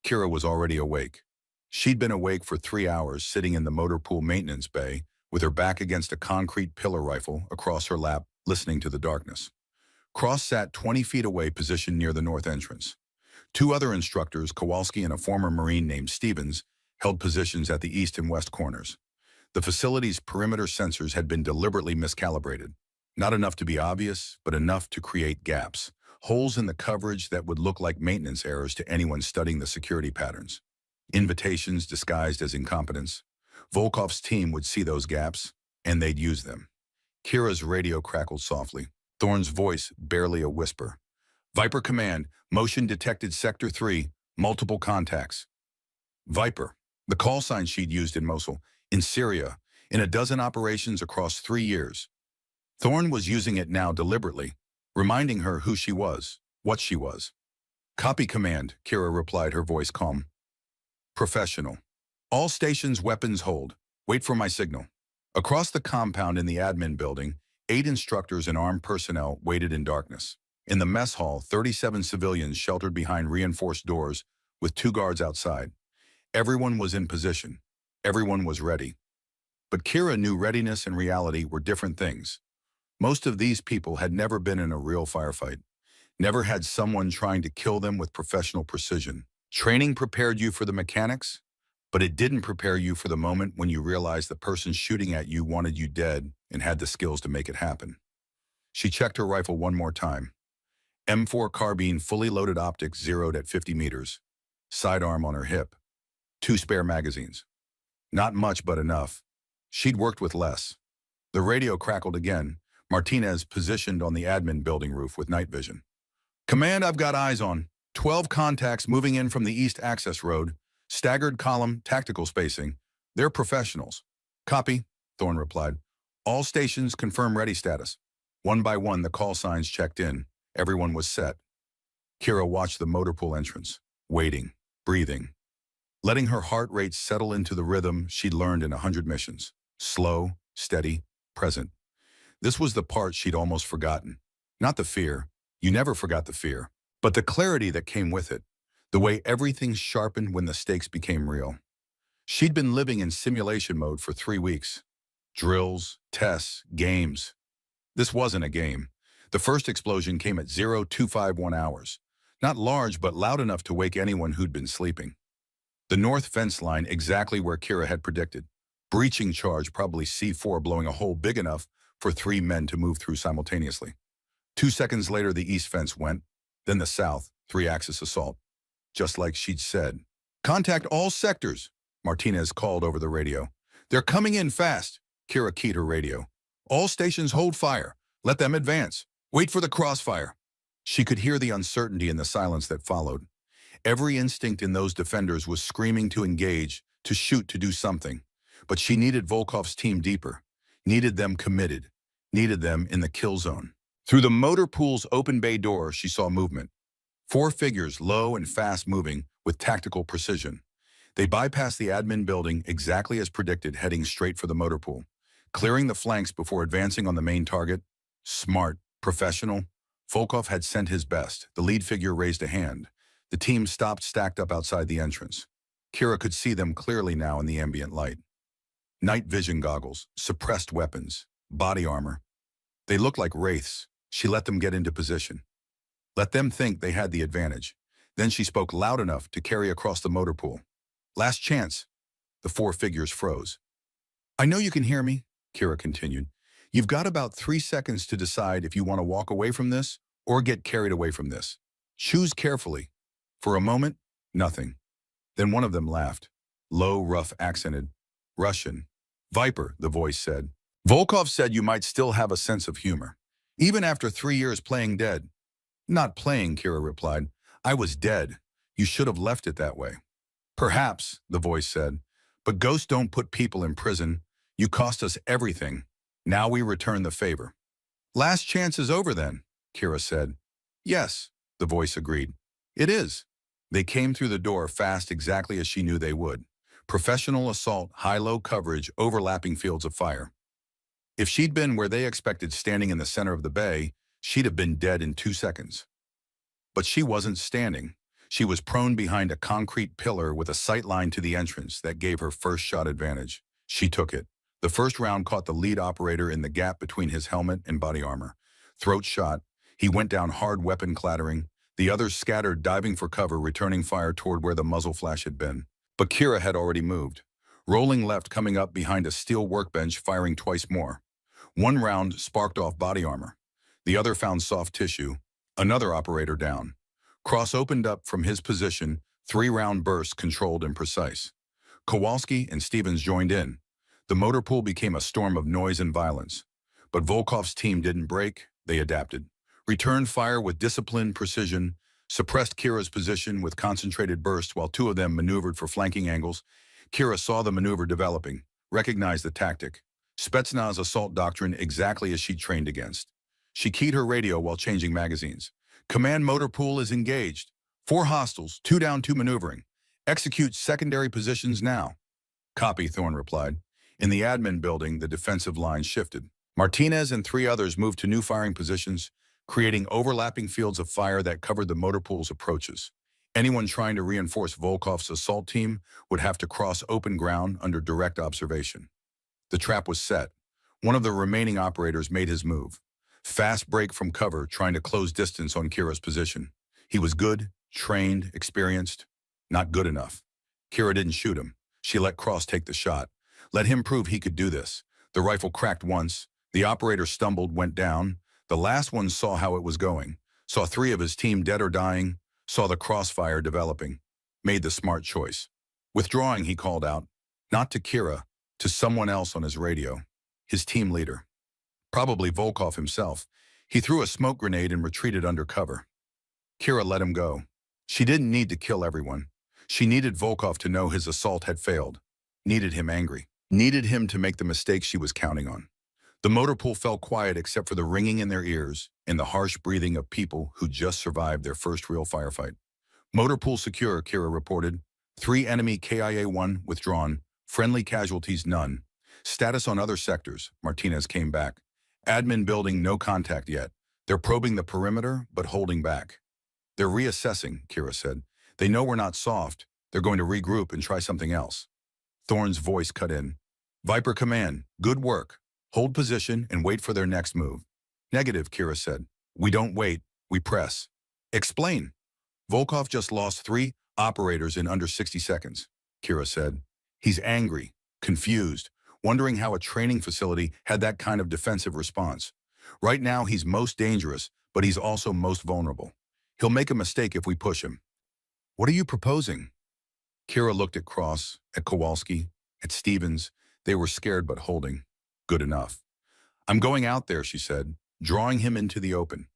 Speaker 1: Kira was already awake. She'd been awake for 3 hours, sitting in the motor pool maintenance bay, with her back against a concrete pillar rifle across her lap, listening to the darkness. Cross sat 20 feet away, positioned near the north entrance. 2 other instructors, Kowalski and a former Marine named Stevens, held positions at the east and west corners. The facility's perimeter sensors had been deliberately miscalibrated. Not enough to be obvious, but enough to create gaps, holes in the coverage that would look like maintenance errors to anyone studying the security patterns. Invitations disguised as incompetence. Volkov's team would see those gaps, and they'd use them. Kira's radio crackled softly, Thorne's voice barely a whisper. Viper Command, motion detected Sector 3, multiple contacts. Viper, the call sign she'd used in Mosul, in Syria, in a dozen operations across 3 years. Thorne was using it now deliberately, reminding her who she was, what she was. Copy Command, Kira replied, her voice calm. Professional. All stations weapons hold. Wait for my signal. Across the compound in the admin building, 8 instructors and armed personnel waited in darkness. In the mess hall, 37 civilians sheltered behind reinforced doors with 2 guards outside. Everyone was in position. Everyone was ready. But Kira knew readiness and reality were different things. Most of these people had never been in a real firefight, never had someone trying to kill them with professional precision. Training prepared you for the mechanics, but it didn't prepare you for the moment when you realized the person shooting at you wanted you dead and had the skills to make it happen. She checked her rifle one more time. M4 carbine, fully loaded, optics zeroed at 50 meters. Sidearm on her hip. 2 spare magazines. Not much, but enough. She'd worked with less. The radio crackled again. Martinez positioned on the admin building roof with night vision. Command, I've got eyes on 12 contacts moving in from the east access road. Staggered column, tactical spacing. They're professionals. Copy, Thorne replied. All stations confirm ready status. One by one, the call signs checked in. Everyone was set. Kira watched the motor pool entrance, waiting, breathing, letting her heart rate settle into the rhythm she'd learned in 100 missions. Slow, steady, present. This was the part she'd almost forgotten. Not the fear. You never forgot the fear. But the clarity that came with it. The way everything sharpened when the stakes became real. She'd been living in simulation mode for 3 weeks. Drills, tests, games. This wasn't a game. The first explosion came at 0251 hours. Not large, but loud enough to wake anyone who'd been sleeping. The north fence line exactly where Kira had predicted. Breaching charge, probably C4, blowing a hole big enough for 3 men to move through simultaneously. 2 seconds later, the east fence went, then the south, 3-axis assault. Just like she'd said. "Contact all sectors," Martinez called over the radio. "They're coming in fast." Kira keyed her radio. "All stations hold fire. Let them advance. Wait for the crossfire." She could hear the uncertainty in the silence that followed. Every instinct in those defenders was screaming to engage, to shoot, to do something. But she needed Volkov's team deeper. Needed them committed. Needed them in the kill zone. Through the motor pool's open bay door, she saw movement. 4 figures, low and fast moving, with tactical precision. They bypassed the admin building exactly as predicted, heading straight for the motor pool. Clearing the flanks before advancing on the main target. Smart, professional. Volkov had sent his best. The lead figure raised a hand. The team stopped, stacked up outside the entrance. Kira could see them clearly now in the ambient light. Night vision goggles, suppressed weapons, body armor. They looked like wraiths. She let them get into position. Let them think they had the advantage. Then she spoke loud enough to carry across the motor pool. "Last chance." The 4 figures froze. "I know you can hear me," Kira continued. "You've got about 3 seconds to decide if you want to walk away from this or get carried away from this. Choose carefully." For a moment, nothing. Then one of them laughed. Low, rough, accented. "Russian." "Viper," the voice said. "Volkov said you might still have a sense of humor. Even after 3 years playing dead." "Not playing," Kira replied. "I was dead. You should have left it that way." "Perhaps," the voice said. "But ghosts don't put people in prison. You cost us everything. Now we return the favor." "Last chance is over then," Kira said. "Yes," the voice agreed. "It is." They came through the door fast, exactly as she knew they would. Professional assault, high-low coverage, overlapping fields of fire. If she'd been where they expected, standing in the center of the bay, she'd have been dead in 2 seconds. But she wasn't standing. She was prone behind a concrete pillar with a sight line to the entrance that gave her first shot advantage. She took it. The first round caught the lead operator in the gap between his helmet and body armor. Throat shot. He went down hard, weapon clattering. The others scattered, diving for cover, returning fire toward where the muzzle flash had been. But Kira had already moved. Rolling left, coming up behind a steel workbench, firing twice more. One round sparked off body armor. The other found soft tissue. Another operator down. Cross opened up from his position, 3-round bursts, controlled and precise. Kowalski and Stevens joined in. The motor pool became a storm of noise and violence. But Volkov's team didn't break, they adapted. Returned fire with disciplined precision, suppressed Kira's position with concentrated bursts while 2 of them maneuvered for flanking angles. Kira saw the maneuver developing, recognized the tactic. Spetsnaz assault doctrine exactly as she'd trained against. She keyed her radio while changing magazines. "Command motor pool is engaged. 4 hostiles, 2 down, 2 maneuvering. Execute secondary positions now." "Copy," Thorne replied. In the admin building, the defensive line shifted. Martinez and 3 others moved to new firing positions, creating overlapping fields of fire that covered the motor pool's approaches. Anyone trying to reinforce Volkov's assault team would have to cross open ground under direct observation. The trap was set. One of the remaining operators made his move. Fast break from cover, trying to close distance on Kira's position. He was good, trained, experienced. Not good enough. Kira didn't shoot him. She let Cross take the shot. Let him prove he could do this. The rifle cracked once. The operator stumbled, went down. The last one saw how it was going. Saw 3 of his team dead or dying. Saw the crossfire developing. Made the smart choice. Withdrawing, he called out. Not to Kira, to someone else on his radio. His team leader. Probably Volkov himself. He threw a smoke grenade and retreated under cover. Kira let him go. She didn't need to kill everyone. She needed Volkov to know his assault had failed. Needed him angry. Needed him to make the mistake she was counting on. The motor pool fell quiet except for the ringing in their ears and the harsh breathing of people who just survived their first real firefight. Motor pool secure, Kira reported. 3 enemy KIA-1 withdrawn. Friendly casualties none. Status on other sectors, Martinez came back. Admin building, no contact yet. They're probing the perimeter, but holding back. They're reassessing, Kira said. They know we're not soft. They're going to regroup and try something else. Thorne's voice cut in. Viper Command, good work. Hold position and wait for their next move. Negative, Kira said. We don't wait, we press. Explain. Volkov just lost 3 operators in under 60 seconds, Kira said. He's angry, confused, wondering how a training facility had that kind of defensive response. Right now, he's most dangerous, but he's also most vulnerable. He'll make a mistake if we push him. What are you proposing? Kira looked at Cross, at Kowalski, at Stevens. They were scared but holding. Good enough. I'm going out there, she said, drawing him into the open.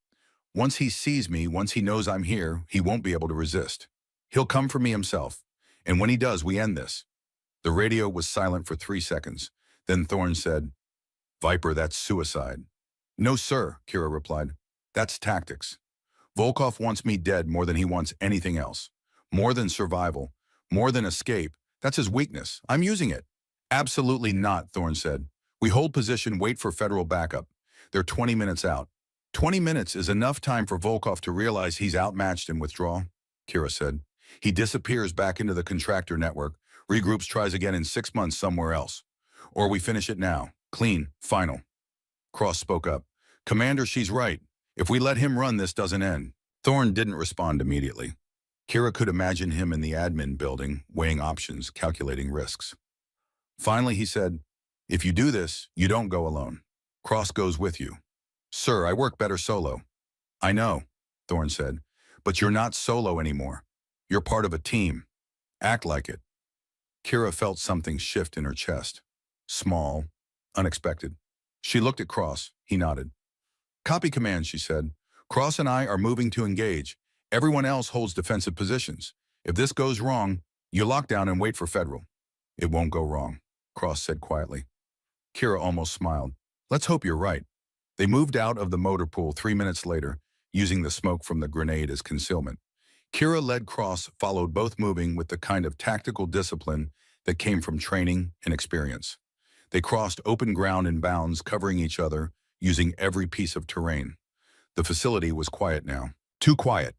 Speaker 1: Once he sees me, once he knows I'm here, he won't be able to resist. He'll come for me himself. And when he does, we end this. The radio was silent for 3 seconds. Then Thorne said, Viper, that's suicide. No, sir, Kira replied. That's tactics. Volkov wants me dead more than he wants anything else. More than survival. More than escape. That's his weakness. I'm using it. Absolutely not, Thorne said. We hold position, wait for federal backup. They're 20 minutes out. 20 minutes is enough time for Volkov to realize he's outmatched and withdraw, Kira said. He disappears back into the contractor network, regroups, tries again in 6 months somewhere else. Or we finish it now. Clean. Final. Cross spoke up. Commander, she's right. If we let him run, this doesn't end. Thorne didn't respond immediately. Kira could imagine him in the admin building, weighing options, calculating risks. Finally, he said, if you do this, you don't go alone. Cross goes with you. Sir, I work better solo. I know, Thorne said, but you're not solo anymore. You're part of a team. Act like it. Kira felt something shift in her chest. Small, unexpected. She looked at Cross. He nodded. Copy command, she said. Cross and I are moving to engage. Everyone else holds defensive positions. If this goes wrong, you lock down and wait for federal. It won't go wrong, Cross said quietly. Kira almost smiled. Let's hope you're right. They moved out of the motor pool 3 minutes later, using the smoke from the grenade as concealment. Kira led Cross, followed, both moving with the kind of tactical discipline that came from training and experience. They crossed open ground in bounds, covering each other, using every piece of terrain. The facility was quiet now. Too quiet.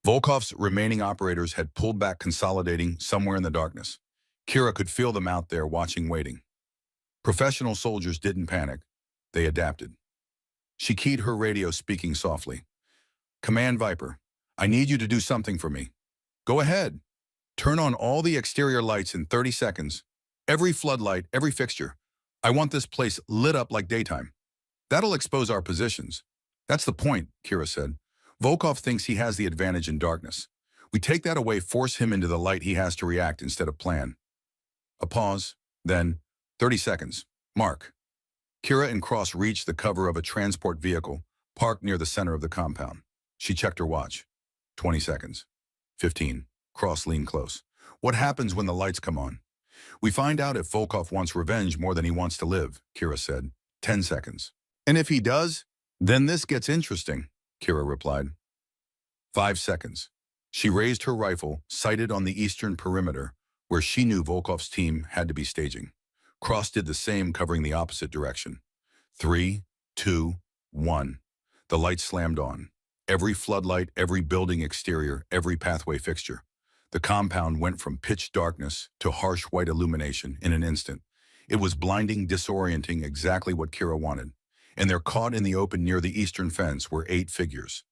Speaker 1: Volkov's remaining operators had pulled back, consolidating somewhere in the darkness. Kira could feel them out there, watching, waiting. Professional soldiers didn't panic. They adapted. She keyed her radio, speaking softly. Command Viper, I need you to do something for me. Go ahead. Turn on all the exterior lights in 30 seconds. Every floodlight, every fixture. I want this place lit up like daytime. That'll expose our positions. That's the point, Kira said. Volkov thinks he has the advantage in darkness. We take that away, force him into the light he has to react instead of plan. A pause, then 30 seconds. Mark. Kira and Cross reached the cover of a transport vehicle parked near the center of the compound. She checked her watch. 20 seconds. 15. Cross leaned close. What happens when the lights come on? We find out if Volkov wants revenge more than he wants to live, Kira said. 10 seconds. And if he does, then this gets interesting, Kira replied. 5 seconds. She raised her rifle, sighted on the eastern perimeter, where she knew Volkov's team had to be staging. Cross did the same, covering the opposite direction. 3, 2, 1. The lights slammed on. Every floodlight, every building exterior, every pathway fixture. The compound went from pitch darkness to harsh white illumination in an instant. It was blinding, disorienting, exactly what Kira wanted. And they're caught in the open near the eastern fence were 8 figures.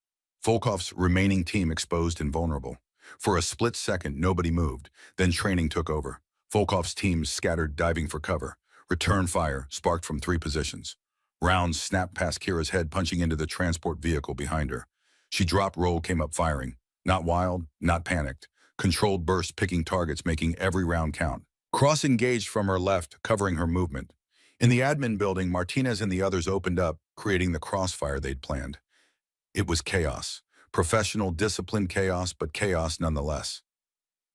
Speaker 1: Volkov's remaining team exposed and vulnerable. For a split second, nobody moved. Then training took over. Volkov's team scattered, diving for cover. Return fire sparked from 3 positions. Rounds snapped past Kira's head, punching into the transport vehicle behind her. She dropped roll, came up firing. Not wild, not panicked. Controlled bursts, picking targets, making every round count. Cross engaged from her left, covering her movement. In the admin building, Martinez and the others opened up, creating the crossfire they'd planned. It was chaos. Professional, disciplined chaos, but chaos nonetheless.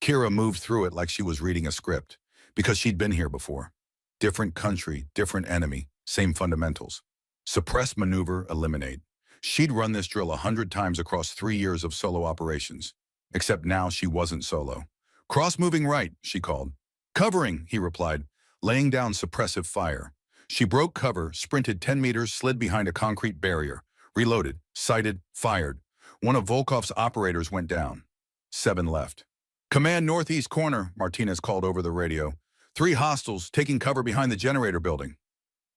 Speaker 1: Kira moved through it like she was reading a script, because she'd been here before. Different country, different enemy, same fundamentals. Suppress, maneuver, eliminate. She'd run this drill 100 times across 3 years of solo operations. Except now she wasn't solo. Cross moving right, she called. Covering, he replied. laying down suppressive fire. She broke cover, sprinted 10 meters, slid behind a concrete barrier, reloaded, sighted, fired. One of Volkov's operators went down. 7 left. "Command northeast corner," Martinez called over the radio. "3 hostiles taking cover behind the generator building."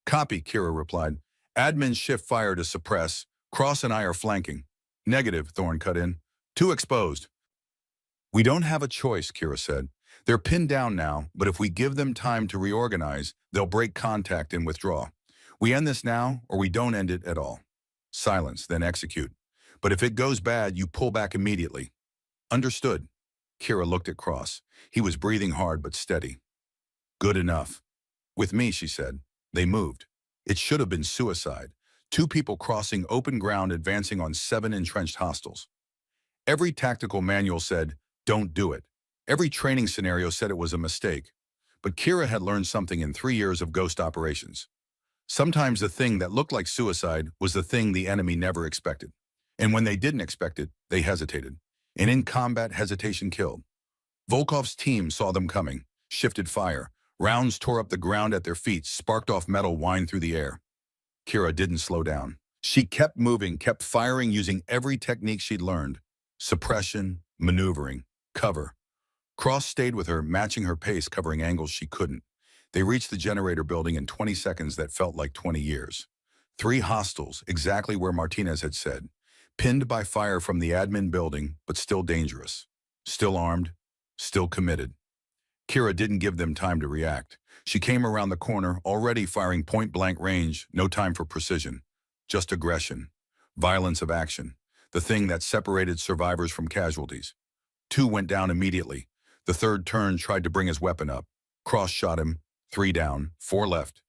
Speaker 1: "Copy," Kira replied. "Admin shift fire to suppress. Cross and I are flanking." "Negative," Thorne cut in. "Too exposed." "We don't have a choice," Kira said. "They're pinned down now, but if we give them time to reorganize, they'll break contact and withdraw. We end this now, or we don't end it at all." Silence, then execute. "But if it goes bad, you pull back immediately." "Understood." Kira looked at Cross. He was breathing hard but steady. "Good enough." "With me," she said. They moved. It should have been suicide. 2 people crossing open ground advancing on 7 entrenched hostiles. Every tactical manual said, "Don't do it." Every training scenario said it was a mistake. But Kira had learned something in 3 years of ghost operations. Sometimes the thing that looked like suicide was the thing the enemy never expected. And when they didn't expect it, they hesitated. And in combat, hesitation killed. Volkov's team saw them coming, shifted fire. Rounds tore up the ground at their feet, sparked off metal, whined through the air. Kira didn't slow down. She kept moving, kept firing using every technique she'd learned. Suppression, maneuvering, cover. Cross stayed with her, matching her pace, covering angles she couldn't. They reached the generator building in 20 seconds that felt like 20 years. 3 hostiles, exactly where Martinez had said. Pinned by fire from the admin building, but still dangerous. Still armed, still committed. Kira didn't give them time to react. She came around the corner, already firing point-blank range, no time for precision. Just aggression. Violence of action. The thing that separated survivors from casualties. 2 went down immediately. The third turned, tried to bring his weapon up. Cross shot him. 3 down, 4 left.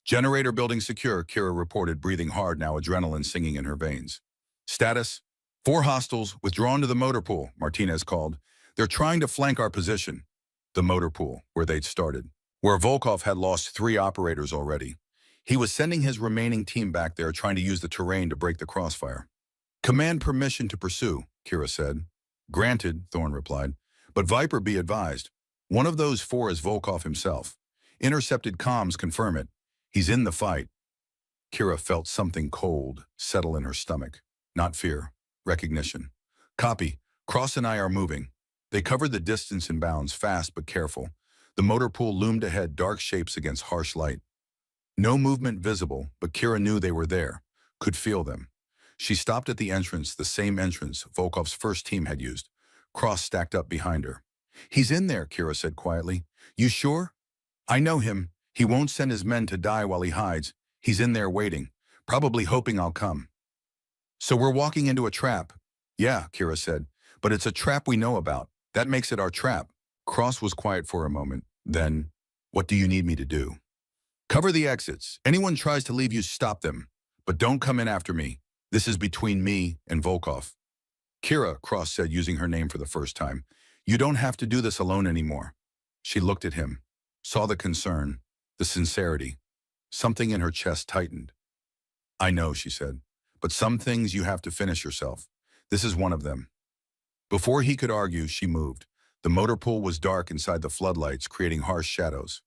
Speaker 1: "Generator building secure," Kira reported, breathing hard now, adrenaline singing in her veins. "Status? 4 hostiles, withdrawn to the motor pool," Martinez called. "They're trying to flank our position." The motor pool, where they'd started. Where Volkov had lost 3 operators already. He was sending his remaining team back there, trying to use the terrain to break the crossfire. "Command permission to pursue," Kira said. "Granted," Thorne replied. "But Viper, be advised. One of those 4 is Volkov himself. Intercepted comms confirm it. He's in the fight." Kira felt something cold settle in her stomach. Not fear, recognition. "Copy. Cross and I are moving." They covered the distance in bounds, fast but careful. The motor pool loomed ahead, dark shapes against harsh light. No movement visible, but Kira knew they were there, could feel them. She stopped at the entrance, the same entrance Volkov's first team had used. Cross stacked up behind her. "He's in there," Kira said quietly. "You sure?" "I know him. He won't send his men to die while he hides. He's in there waiting, probably hoping I'll come." "So we're walking into a trap." "Yeah," Kira said, "but it's a trap we know about. That makes it our trap." Cross was quiet for a moment. Then, "What do you need me to do?" "Cover the exits. Anyone tries to leave, you stop them. But don't come in after me. This is between me and Volkov." "Kira," Cross said, using her name for the first time, "you don't have to do this alone anymore." She looked at him, saw the concern, the sincerity. Something in her chest tightened. "I know," she said, "but some things you have to finish yourself. This is one of them." Before he could argue, she moved. The motor pool was dark inside the floodlights, creating harsh shadows.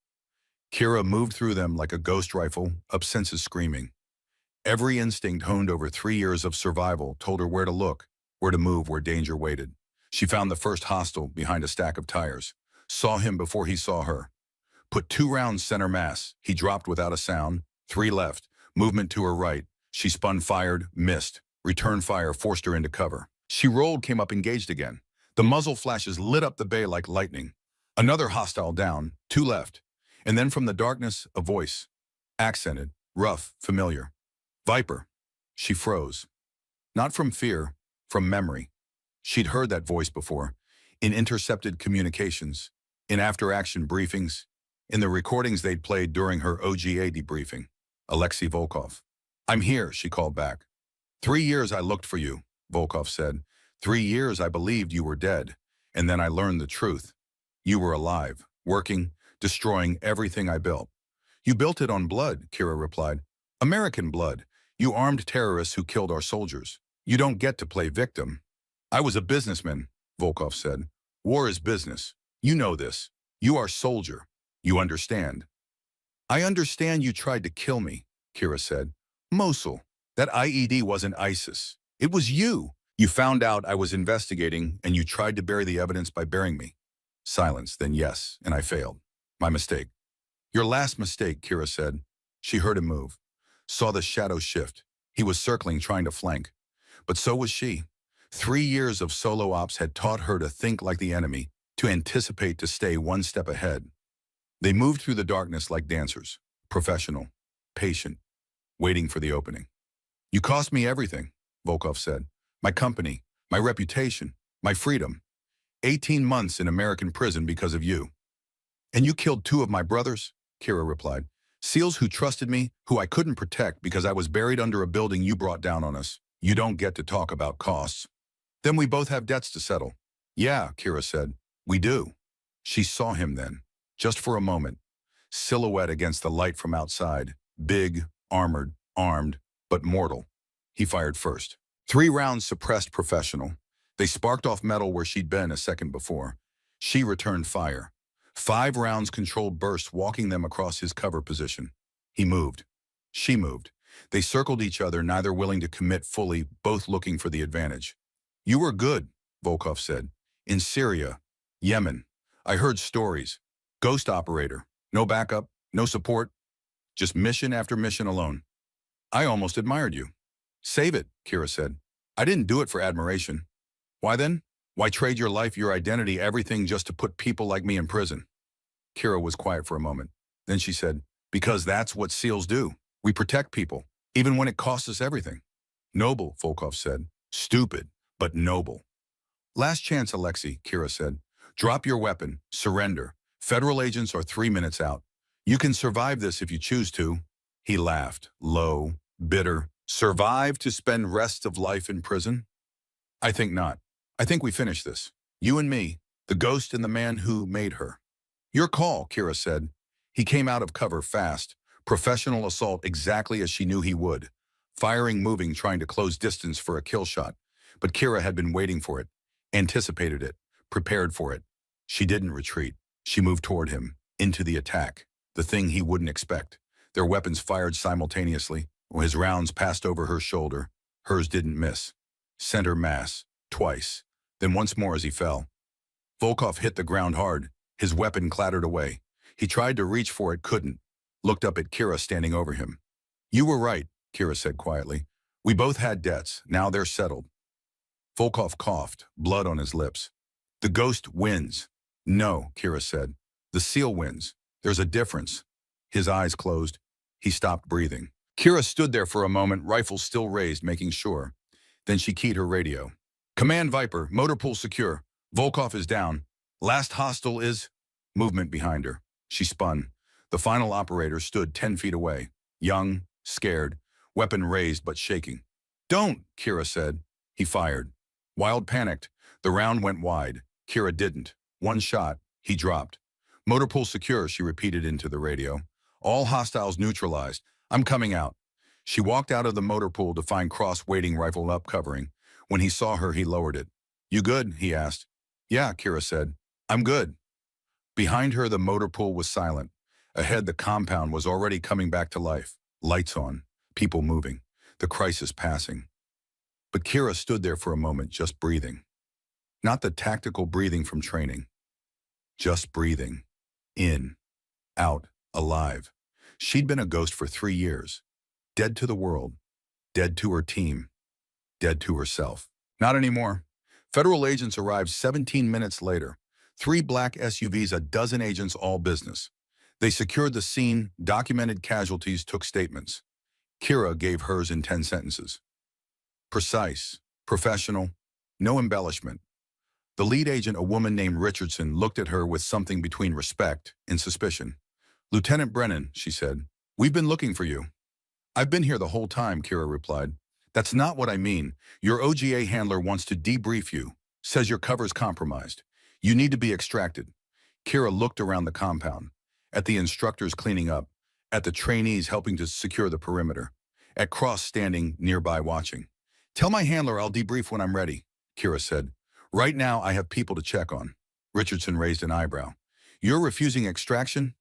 Speaker 1: Kira moved through them like a ghost rifle, up senses screaming. Every instinct honed over 3 years of survival told her where to look, where to move, where danger waited. She found the first hostile behind a stack of tires. Saw him before he saw her. Put 2 rounds center mass. He dropped without a sound. 3 left. Movement to her right. She spun, fired, missed. Return fire forced her into cover. She rolled, came up, engaged again. The muzzle flashes lit up the bay like lightning. Another hostile down, 2 left. And then from the darkness, a voice. Accented, rough, familiar. "Viper." She froze. Not from fear, from memory. She'd heard that voice before. In intercepted communications. In after-action briefings. In the recordings they'd played during her OGA debriefing. Alexei Volkov. "I'm here," she called back. 3 years I looked for you," Volkov said. 3 years I believed you were dead. And then I learned the truth. You were alive, working, destroying everything I built." "You built it on blood," Kira replied. "American blood. You armed terrorists who killed our soldiers. You don't get to play victim." "I was a businessman," Volkov said. "War is business. You know this. You are soldier. You understand." I understand you tried to kill me, Kira said. Mosul, that IED wasn't ISIS. It was you. You found out I was investigating and you tried to bury the evidence by burying me. Silence, then yes, and I failed. My mistake. Your last mistake, Kira said. She heard him move. Saw the shadow shift. He was circling, trying to flank. But so was she. 3 years of solo ops had taught her to think like the enemy, to anticipate, to stay one step ahead. They moved through the darkness like dancers, professional, patient, waiting for the opening. You cost me everything, Volkov said. My company, my reputation, my freedom. 18 months in American prison because of you. And you killed 2 of my brothers? Kira replied. SEALs who trusted me, who I couldn't protect because I was buried under a building you brought down on us. You don't get to talk about costs. Then we both have debts to settle. Yeah, Kira said. We do. She saw him then, just for a moment. Silhouette against the light from outside. Big, armored, armed, but mortal. He fired first. 3 rounds suppressed, professional. They sparked off metal where she'd been a second before. She returned fire. 5 rounds controlled bursts, walking them across his cover position. He moved. She moved. They circled each other, neither willing to commit fully, both looking for the advantage. You were good, Volkov said. In Syria, Yemen. I heard stories. Ghost operator. No backup, no support. Just mission after mission alone. I almost admired you. Save it, Kira said. I didn't do it for admiration. Why then? Why trade your life, your identity, everything just to put people like me in prison? Kira was quiet for a moment. Then she said, because that's what SEALs do. We protect people, even when it costs us everything. Noble, Volkov said. Stupid, but noble. Last chance, Alexei, Kira said. Drop your weapon. Surrender. Federal agents are 3 minutes out. You can survive this if you choose to. He laughed, low, bitter. Survive to spend rest of life in prison? I think not. I think we finish this. You and me, the ghost and the man who made her. Your call, Kira said. He came out of cover fast. Professional assault, exactly as she knew he would. Firing, moving, trying to close distance for a kill shot. But Kira had been waiting for it, anticipated it, prepared for it. She didn't retreat. She moved toward him, into the attack, the thing he wouldn't expect. Their weapons fired simultaneously. His rounds passed over her shoulder. Hers didn't miss. Center mass, twice, then once more as he fell. Volkov hit the ground hard. His weapon clattered away. He tried to reach for it, couldn't. Looked up at Kira standing over him. You were right, Kira said quietly. We both had debts. Now they're settled. Volkov coughed, blood on his lips. The ghost wins. No, Kira said. The SEAL wins. There's a difference. His eyes closed. He stopped breathing. Kira stood there for a moment, rifle still raised, making sure. Then she keyed her radio. Command Viper, motor pool secure. Volkov is down. Last hostile is... Movement behind her. She spun. The final operator stood 10 feet away. Young, scared, weapon raised but shaking. Don't, Kira said. He fired. Wild panicked. The round went wide. Kira didn't. One shot. He dropped. Motor pool secure, she repeated into the radio. All hostiles neutralized. I'm coming out. She walked out of the motor pool to find Cross waiting, rifle up, covering. When he saw her, he lowered it. You good? He asked. Yeah, Kira said. I'm good. Behind her, the motor pool was silent. Ahead, the compound was already coming back to life. Lights on, people moving, the crisis passing. But Kira stood there for a moment, just breathing. Not the tactical breathing from training. Just breathing. In, out, alive. She'd been a ghost for 3 years. Dead to the world. Dead to her team. Dead to herself. Not anymore. Federal agents arrived 17 minutes later. 3 black SUVs, a dozen agents, all business. They secured the scene, documented casualties, took statements. Kira gave hers in 10 sentences. Precise, professional, no embellishment. The lead agent, a woman named Richardson, looked at her with something between respect and suspicion. Lieutenant Brennan, she said, we've been looking for you. I've been here the whole time, Kira replied. That's not what I mean. Your OGA handler wants to debrief you, says your cover's compromised. You need to be extracted. Kira looked around the compound, at the instructors cleaning up, at the trainees helping to secure the perimeter, at Cross standing nearby watching. Tell my handler I'll debrief when I'm ready, Kira said. Right now I have people to check on. Richardson raised an eyebrow. You're refusing extraction?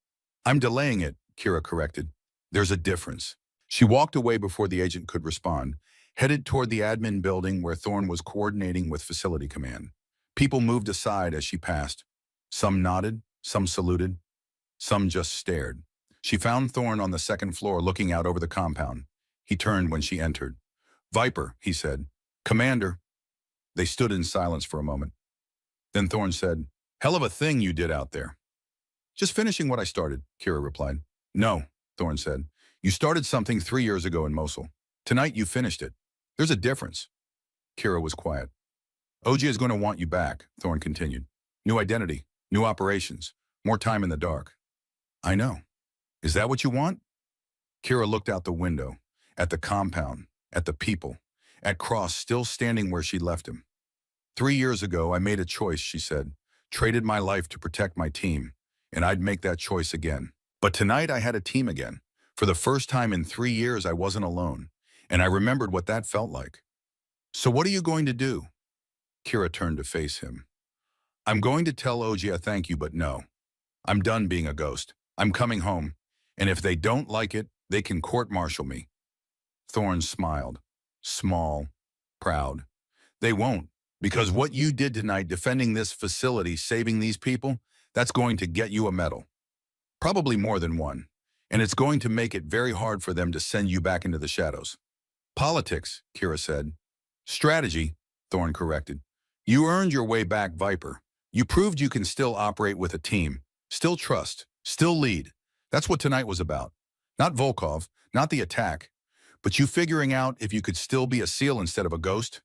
Speaker 1: I'm delaying it, Kira corrected. There's a difference. She walked away before the agent could respond, headed toward the admin building where Thorne was coordinating with Facility Command. People moved aside as she passed. Some nodded, some saluted, some just stared. She found Thorne on the second floor looking out over the compound. He turned when she entered. "Viper," he said. "Commander." They stood in silence for a moment. Then Thorne said, "Hell of a thing you did out there." "Just finishing what I started," Kira replied. "No," Thorne said. "You started something 3 years ago in Mosul. Tonight you finished it. There's a difference." Kira was quiet. "OG is going to want you back," Thorne continued. "New identity, new operations, more time in the dark." "I know. Is that what you want?" Kira looked out the window, at the compound, at the people, at Cross still standing where she left him. 3 years ago, I made a choice," she said. "Traded my life to protect my team, and I'd make that choice again. But tonight I had a team again. For the first time in 3 years, I wasn't alone, and I remembered what that felt like." "So what are you going to do?" Kira turned to face him. "I'm going to tell OG a thank you, but no. I'm done being a ghost. I'm coming home, and if they don't like it, they can court-martial me." Thorne smiled, small, proud. "They won't, because what you did tonight defending this facility, saving these people, that's going to get you a medal. Probably more than one, and it's going to make it very hard for them to send you back into the shadows." "Politics," Kira said. "Strategy," Thorne corrected. "You earned your way back, Viper. You proved you can still operate with a team, still trust, still lead. That's what tonight was about. Not Volkov, not the attack, but you figuring out if you could still be a SEAL instead of a ghost."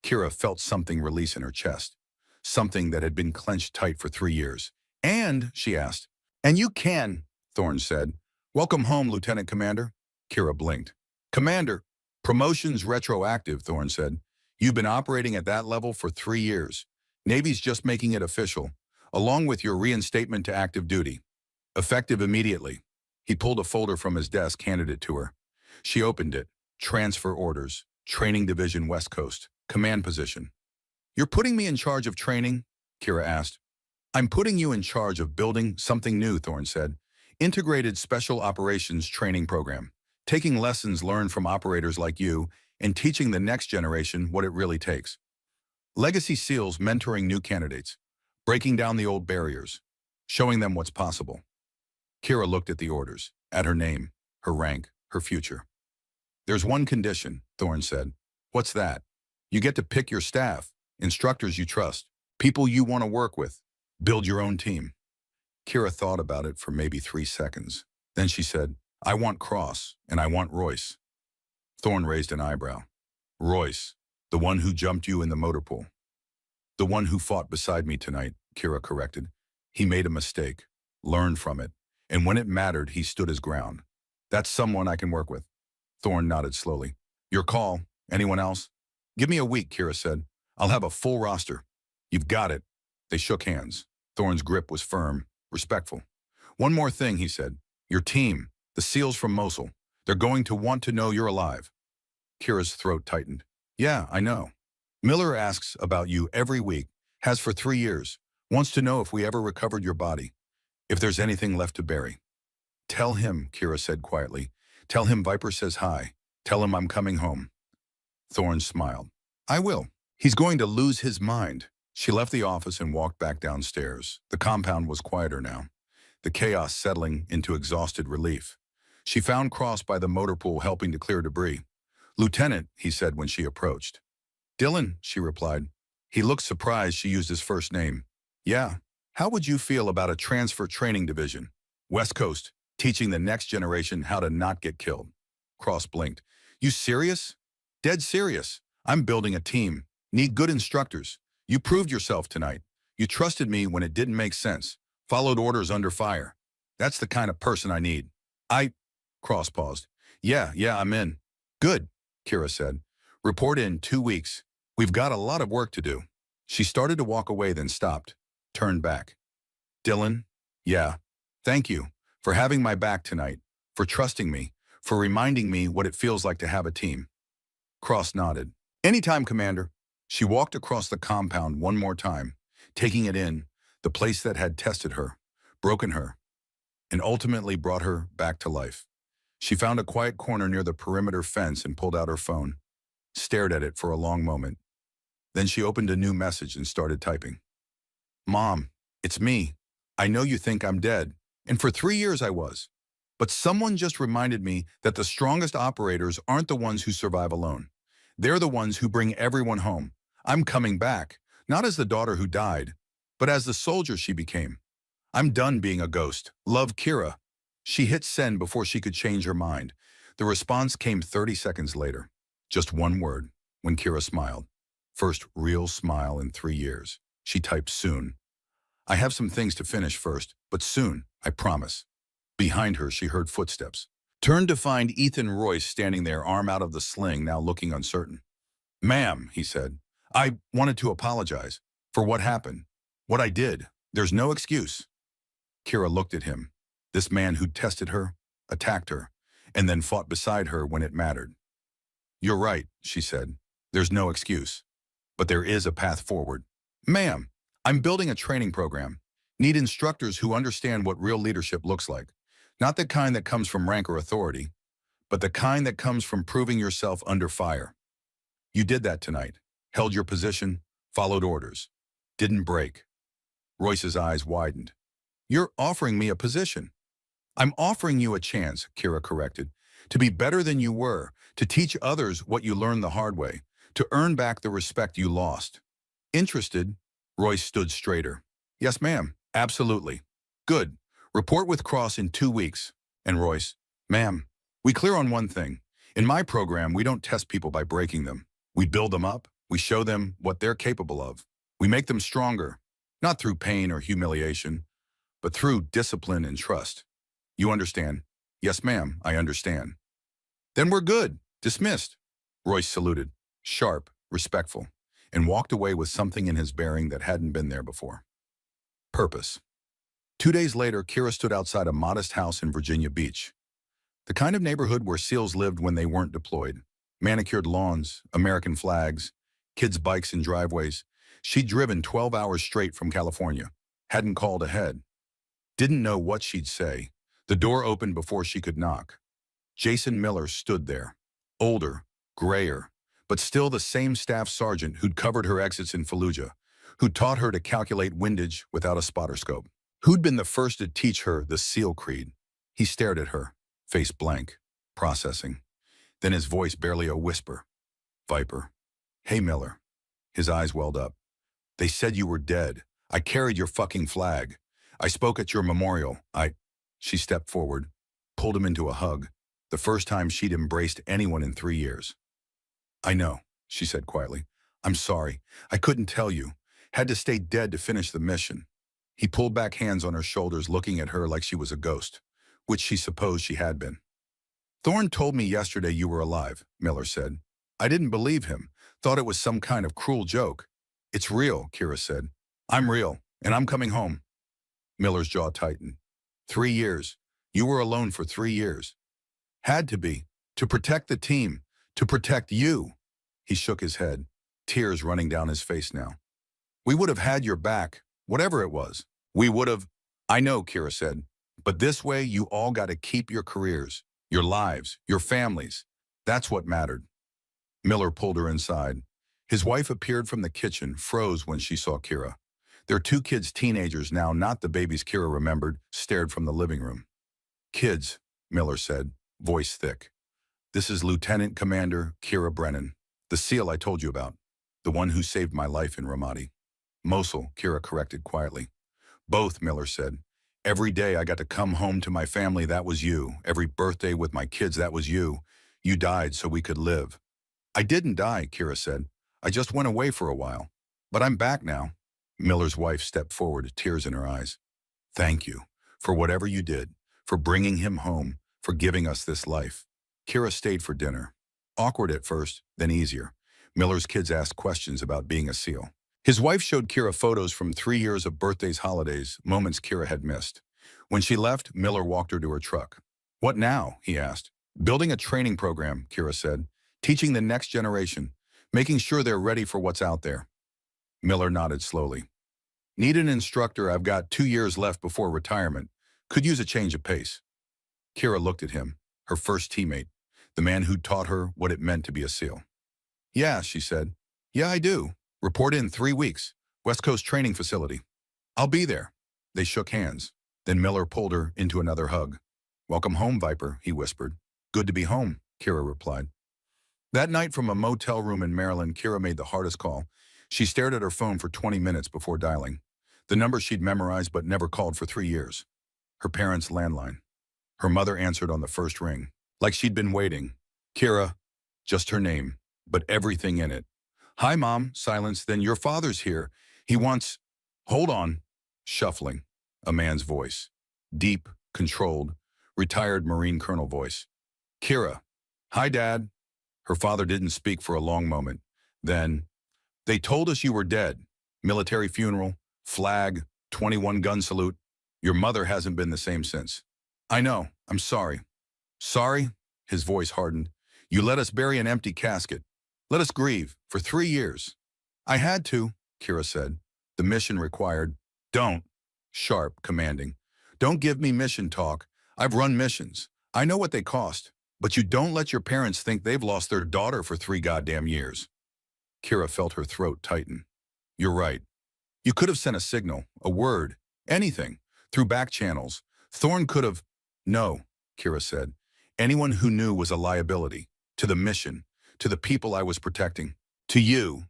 Speaker 1: Kira felt something release in her chest, something that had been clenched tight for 3 years. "And," she asked. "And you can," Thorne said. "Welcome home, Lieutenant Commander." Kira blinked. "Commander, promotion's retroactive," Thorne said. "You've been operating at that level for 3 years. Navy's just making it official, along with your reinstatement to active duty. Effective immediately." He pulled a folder from his desk, handed it to her. She opened it. Transfer orders. Training Division West Coast. Command position. "You're putting me in charge of training?" Kira asked. "I'm putting you in charge of building something new," Thorne said. "Integrated Special Operations Training Program. Taking lessons learned from operators like you and teaching the next generation what it really takes. Legacy SEALs mentoring new candidates. Breaking down the old barriers. Showing them what's possible." Kira looked at the orders, at her name, her rank, her future. "There's one condition," Thorne said. "What's that?" "You get to pick your staff, instructors you trust, people you want to work with, build your own team." Kira thought about it for maybe 3 seconds. Then she said, "I want Cross, and I want Royce." Thorne raised an eyebrow. "Royce, the one who jumped you in the motor pool." "The one who fought beside me tonight," Kira corrected. "He made a mistake, learned from it, and when it mattered, he stood his ground. That's someone I can work with." Thorne nodded slowly. "Your call. Anyone else?" "Give me a week," Kira said. "I'll have a full roster." "You've got it." They shook hands. Thorne's grip was firm, respectful. "One more thing," he said. "Your team, the SEALs from Mosul, they're going to want to know you're alive." Kira's throat tightened. "Yeah, I know. Miller asks about you every week, has for 3 years, wants to know if we ever recovered your body, if there's anything left to bury." "Tell him," Kira said quietly. "Tell him Viper says hi. Tell him I'm coming home." Thorne smiled. "I will. He's going to lose his mind." She left the office and walked back downstairs. The compound was quieter now, the chaos settling into exhausted relief. She found Cross by the motor pool helping to clear debris. "Lieutenant," he said when she approached. "Dylan," she replied. He looked surprised she used his first name. "Yeah. How would you feel about a transfer training division? West Coast, teaching the next generation how to not get killed." Cross blinked. "You serious?" "Dead serious. I'm building a team. Need good instructors. You proved yourself tonight. You trusted me when it didn't make sense. Followed orders under fire. That's the kind of person I need." Cross paused. Yeah, I'm in." "Good," Kira said. "Report in 2 weeks. We've got a lot of work to do." She started to walk away, then stopped, turned back. "Dylan, yeah, thank you for having my back tonight, for trusting me, for reminding me what it feels like to have a team." Cross nodded. "Anytime, Commander." She walked across the compound one more time, taking it in, the place that had tested her, broken her, and ultimately brought her back to life. She found a quiet corner near the perimeter fence and pulled out her phone, stared at it for a long moment. Then she opened a new message and started typing. Mom, it's me. I know you think I'm dead, and for 3 years I was. But someone just reminded me that the strongest operators aren't the ones who survive alone. They're the ones who bring everyone home. I'm coming back, not as the daughter who died, but as the soldier she became. I'm done being a ghost. Love, Kira. She hit send before she could change her mind. The response came 30 seconds later. Just one word, when Kira smiled. First real smile in 3 years. She typed soon. I have some things to finish first, but soon, I promise. Behind her, she heard footsteps. Turned to find Ethan Royce standing there, arm out of the sling, now looking uncertain. Ma'am, he said, I wanted to apologize for what happened, what I did. There's no excuse. Kira looked at him, this man who tested her, attacked her, and then fought beside her when it mattered. You're right, she said. There's no excuse. But there is a path forward. Ma'am, I'm building a training program. Need instructors who understand what real leadership looks like. Not the kind that comes from rank or authority, but the kind that comes from proving yourself under fire. You did that tonight. Held your position, followed orders. Didn't break. Royce's eyes widened. You're offering me a position. I'm offering you a chance, Kira corrected, to be better than you were, to teach others what you learned the hard way, to earn back the respect you lost. Interested? Royce stood straighter. Yes, ma'am. Absolutely. Good. Report with Cross in 2 weeks. And Royce, ma'am, we clear on one thing. In my program, we don't test people by breaking them. We build them up. We show them what they're capable of. We make them stronger, not through pain or humiliation, but through discipline and trust. You understand? Yes, ma'am, I understand. Then we're good. Dismissed. Royce saluted, sharp, respectful, and walked away with something in his bearing that hadn't been there before. Purpose. 2 days later, Kira stood outside a modest house in Virginia Beach. The kind of neighborhood where SEALs lived when they weren't deployed. Manicured lawns, American flags, kids' bikes in driveways. She'd driven 12 hours straight from California. Hadn't called ahead. Didn't know what she'd say. The door opened before she could knock. Jason Miller stood there. Older, grayer, but still the same staff sergeant who'd covered her exits in Fallujah, who'd taught her to calculate windage without a spotter scope, who'd been the first to teach her the SEAL creed. He stared at her, face blank, processing. Then his voice barely a whisper. Viper. Hey, Miller. His eyes welled up. They said you were dead. I carried your fucking flag. I spoke at your memorial. She stepped forward, pulled him into a hug, the first time she'd embraced anyone in 3 years. I know, she said quietly. I'm sorry. I couldn't tell you. Had to stay dead to finish the mission. He pulled back, hands on her shoulders, looking at her like she was a ghost, which she supposed she had been. Thorne told me yesterday you were alive, Miller said. I didn't believe him, thought it was some kind of cruel joke. It's real, Kira said. I'm real, and I'm coming home. Miller's jaw tightened. 3 years. You were alone for 3 years. Had to be. To protect the team. To protect you. He shook his head, tears running down his face now. We would have had your back, whatever it was. We would have. I know, Kira said. But this way, you all got to keep your careers, your lives, your families. That's what mattered. Miller pulled her inside. His wife appeared from the kitchen, froze when she saw Kira. Their 2 kids, teenagers now, not the babies Kira remembered, stared from the living room. Kids, Miller said, voice thick. This is Lieutenant Commander Kira Brennan, the SEAL I told you about, the one who saved my life in Ramadi. Mosul, Kira corrected quietly. Both, Miller said. Every day I got to come home to my family, that was you. Every birthday with my kids, that was you. You died so we could live. I didn't die, Kira said. I just went away for a while. But I'm back now. Miller's wife stepped forward, tears in her eyes. Thank you for whatever you did, for bringing him home, for giving us this life. Kira stayed for dinner. Awkward at first, then easier. Miller's kids asked questions about being a SEAL. His wife showed Kira photos from 3 years of birthdays, holidays, moments Kira had missed. When she left, Miller walked her to her truck. What now? He asked. Building a training program, Kira said. Teaching the next generation, making sure they're ready for what's out there. Miller nodded slowly. Need an instructor. I've got 2 years left before retirement. Could use a change of pace. Kira looked at him, her first teammate, the man who taught her what it meant to be a SEAL. Yeah, she said. Yeah, I do. Report in 3 weeks. West Coast training facility. I'll be there. They shook hands. Then Miller pulled her into another hug. Welcome home, Viper, he whispered. Good to be home, Kira replied. That night from a motel room in Maryland, Kira made the hardest call. She stared at her phone for 20 minutes before dialing. The number she'd memorized but never called for 3 years. Her parents' landline. Her mother answered on the first ring, like she'd been waiting. Kira, just her name, but everything in it. Hi, Mom, silence, then your father's here. He wants… Hold on. Shuffling. A man's voice. Deep, controlled, retired Marine Colonel voice. Kira. Hi, Dad. Her father didn't speak for a long moment. Then, they told us you were dead. Military funeral, flag, 21 gun salute. Your mother hasn't been the same since. I know. I'm sorry. Sorry? His voice hardened. You let us bury an empty casket. Let us grieve for 3 years. I had to, Kira said. The mission required. Don't. Sharp, commanding. Don't give me mission talk. I've run missions. I know what they cost. But you don't let your parents think they've lost their daughter for 3 goddamn years. Kira felt her throat tighten. You're right. You could have sent a signal, a word, anything, through back channels. Thorne could have… No, Kira said. Anyone who knew was a liability. To the mission. To the people I was protecting. To you.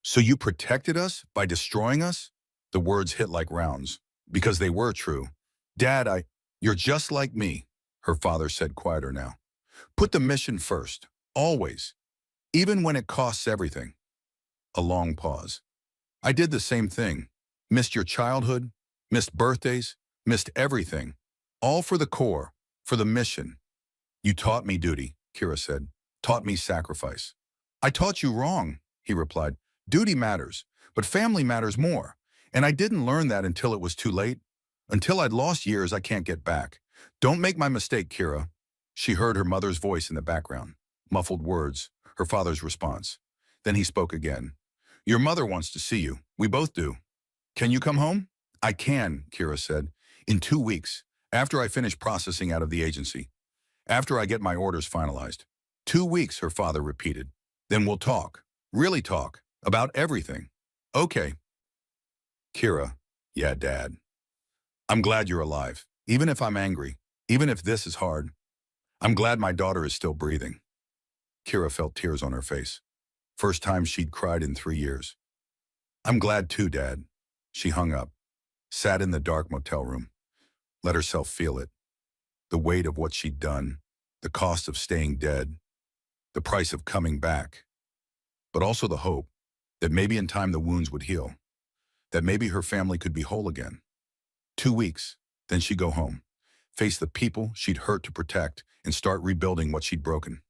Speaker 1: So you protected us by destroying us? The words hit like rounds. Because they were true. Dad, You're just like me, her father said quieter now. Put the mission first. Always. Even when it costs everything. A long pause. I did the same thing. Missed your childhood. Missed birthdays. Missed everything. All for the Corps. For the mission. You taught me duty, Kira said. Taught me sacrifice. I taught you wrong, he replied. Duty matters, but family matters more. And I didn't learn that until it was too late. Until I'd lost years I can't get back. Don't make my mistake, Kira. She heard her mother's voice in the background. Muffled words, her father's response. Then he spoke again. Your mother wants to see you. We both do. Can you come home? I can, Kira said. In 2 weeks, after I finish processing out of the agency. After I get my orders finalized. 2 weeks, her father repeated. Then we'll talk. Really talk. About everything. Okay. Kira. Yeah, Dad. I'm glad you're alive. Even if I'm angry. Even if this is hard. I'm glad my daughter is still breathing. Kira felt tears on her face. First time she'd cried in 3 years. I'm glad too, Dad. She hung up. Sat in the dark motel room. Let herself feel it. The weight of what she'd done. The cost of staying dead. The price of coming back. But also the hope that maybe in time the wounds would heal. That maybe her family could be whole again. 2 weeks, then she'd go home. Face the people she'd hurt to protect and start rebuilding what she'd broken.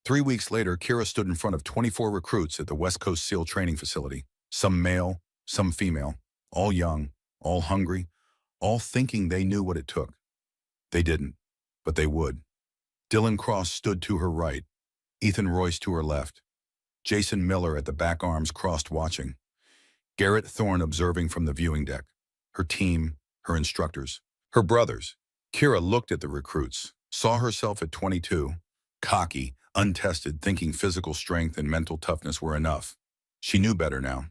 Speaker 1: 3 weeks later, Kira stood in front of 24 recruits at the West Coast SEAL training facility. Some male, some female, all young, all hungry, all thinking they knew what it took. They didn't, but they would. Dylan Cross stood to her right, Ethan Royce to her left, Jason Miller at the back, arms crossed, watching, Garrett Thorne observing from the viewing deck, her team, her instructors, her brothers. Kira looked at the recruits, saw herself at 22, cocky, untested, thinking physical strength and mental toughness were enough. She knew better now.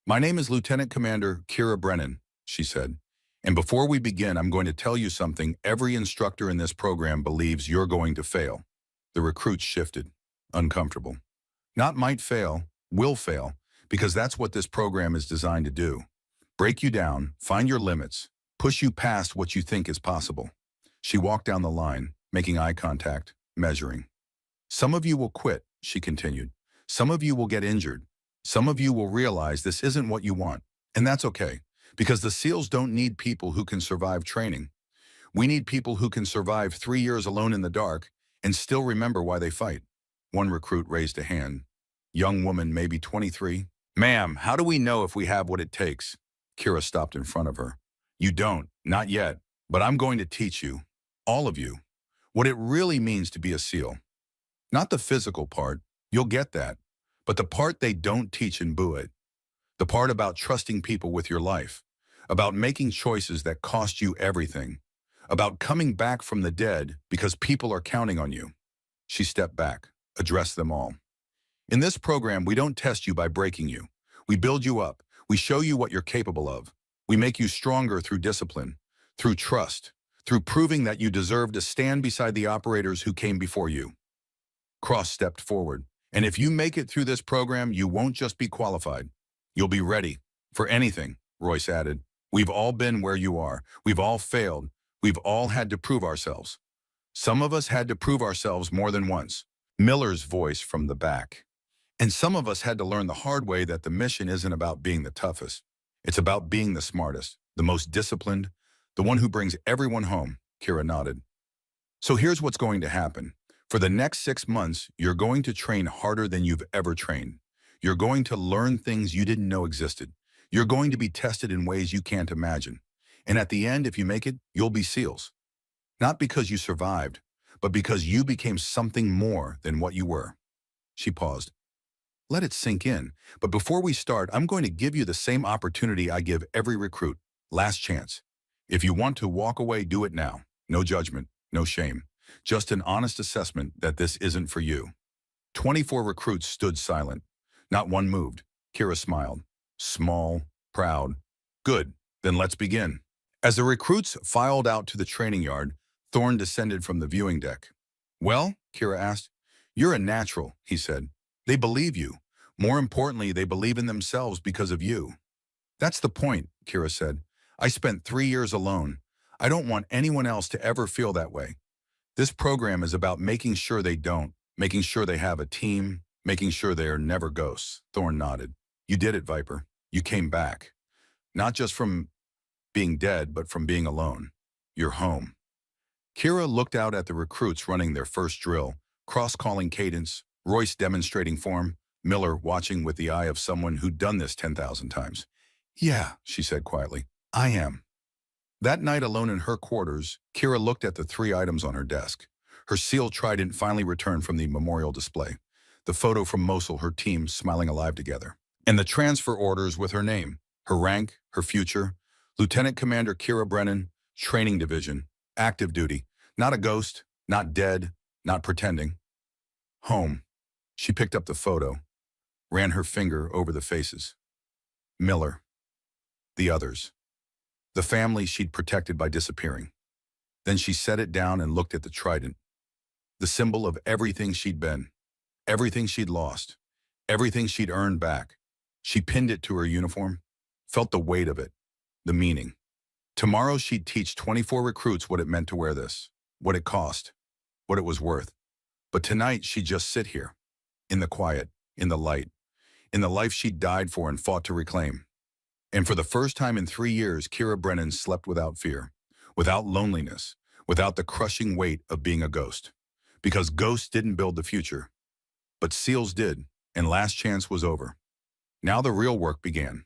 Speaker 1: My name is Lieutenant Commander Kira Brennan, she said. And before we begin, I'm going to tell you something every instructor in this program believes you're going to fail. The recruits shifted, uncomfortable. Not might fail, will fail, because that's what this program is designed to do. Break you down, find your limits, push you past what you think is possible. She walked down the line, making eye contact, measuring. Some of you will quit, she continued. Some of you will get injured. Some of you will realize this isn't what you want. And that's okay, because the SEALs don't need people who can survive training. We need people who can survive 3 years alone in the dark and still remember why they fight. One recruit raised a hand. Young woman, maybe 23. Ma'am, how do we know if we have what it takes? Kira stopped in front of her. You don't, not yet, but I'm going to teach you, all of you, what it really means to be a SEAL. Not the physical part, you'll get that, but the part they don't teach in BUIT. The part about trusting people with your life, about making choices that cost you everything, about coming back from the dead because people are counting on you. She stepped back, addressed them all. In this program, we don't test you by breaking you. We build you up. We show you what you're capable of. We make you stronger through discipline, through trust, through proving that you deserve to stand beside the operators who came before you. Cross stepped forward. And if you make it through this program, you won't just be qualified. You'll be ready for anything, Royce added. We've all been where you are. We've all failed. We've all had to prove ourselves. Some of us had to prove ourselves more than once. Miller's voice from the back. And some of us had to learn the hard way that the mission isn't about being the toughest. It's about being the smartest, the most disciplined, the one who brings everyone home, Kira nodded. So here's what's going to happen. For the next 6 months, you're going to train harder than you've ever trained. You're going to learn things you didn't know existed. You're going to be tested in ways you can't imagine. And at the end, if you make it, you'll be SEALs. Not because you survived, but because you became something more than what you were. She paused. Let it sink in. But before we start, I'm going to give you the same opportunity I give every recruit. Last chance. If you want to walk away, do it now. No judgment, no shame. Just an honest assessment that this isn't for you. 24 recruits stood silent. Not one moved. Kira smiled. Small, proud. Good, then let's begin. As the recruits filed out to the training yard, Thorne descended from the viewing deck. Well, Kira asked. You're a natural, he said. They believe you. More importantly, they believe in themselves because of you. That's the point, Kira said. I spent 3 years alone. I don't want anyone else to ever feel that way. This program is about making sure they don't, making sure they have a team, making sure they are never ghosts. Thorne nodded. You did it, Viper. You came back. Not just from being dead, but from being alone. You're home. Kira looked out at the recruits running their first drill, cross-calling cadence, Royce demonstrating form, Miller watching with the eye of someone who'd done this 10,000 times. Yeah, she said quietly. I am. That night alone in her quarters, Kira looked at the 3 items on her desk. Her SEAL trident finally returned from the memorial display. The photo from Mosul, her team smiling alive together. And the transfer orders with her name, her rank, her future. Lieutenant Commander Kira Brennan, Training Division, active duty. Not a ghost, not dead, not pretending. Home. She picked up the photo, ran her finger over the faces. Miller. The others. The family she'd protected by disappearing. Then she set it down and looked at the trident. The symbol of everything she'd been, everything she'd lost, everything she'd earned back. She pinned it to her uniform, felt the weight of it, the meaning. Tomorrow she'd teach 24 recruits what it meant to wear this, what it cost, what it was worth. But tonight she'd just sit here, in the quiet, in the light, in the life she'd died for and fought to reclaim. And for the first time in 3 years, Kira Brennan slept without fear, without loneliness, without the crushing weight of being a ghost. Because ghosts didn't build the future, but SEALs did, and Last Chance was over. Now the real work began.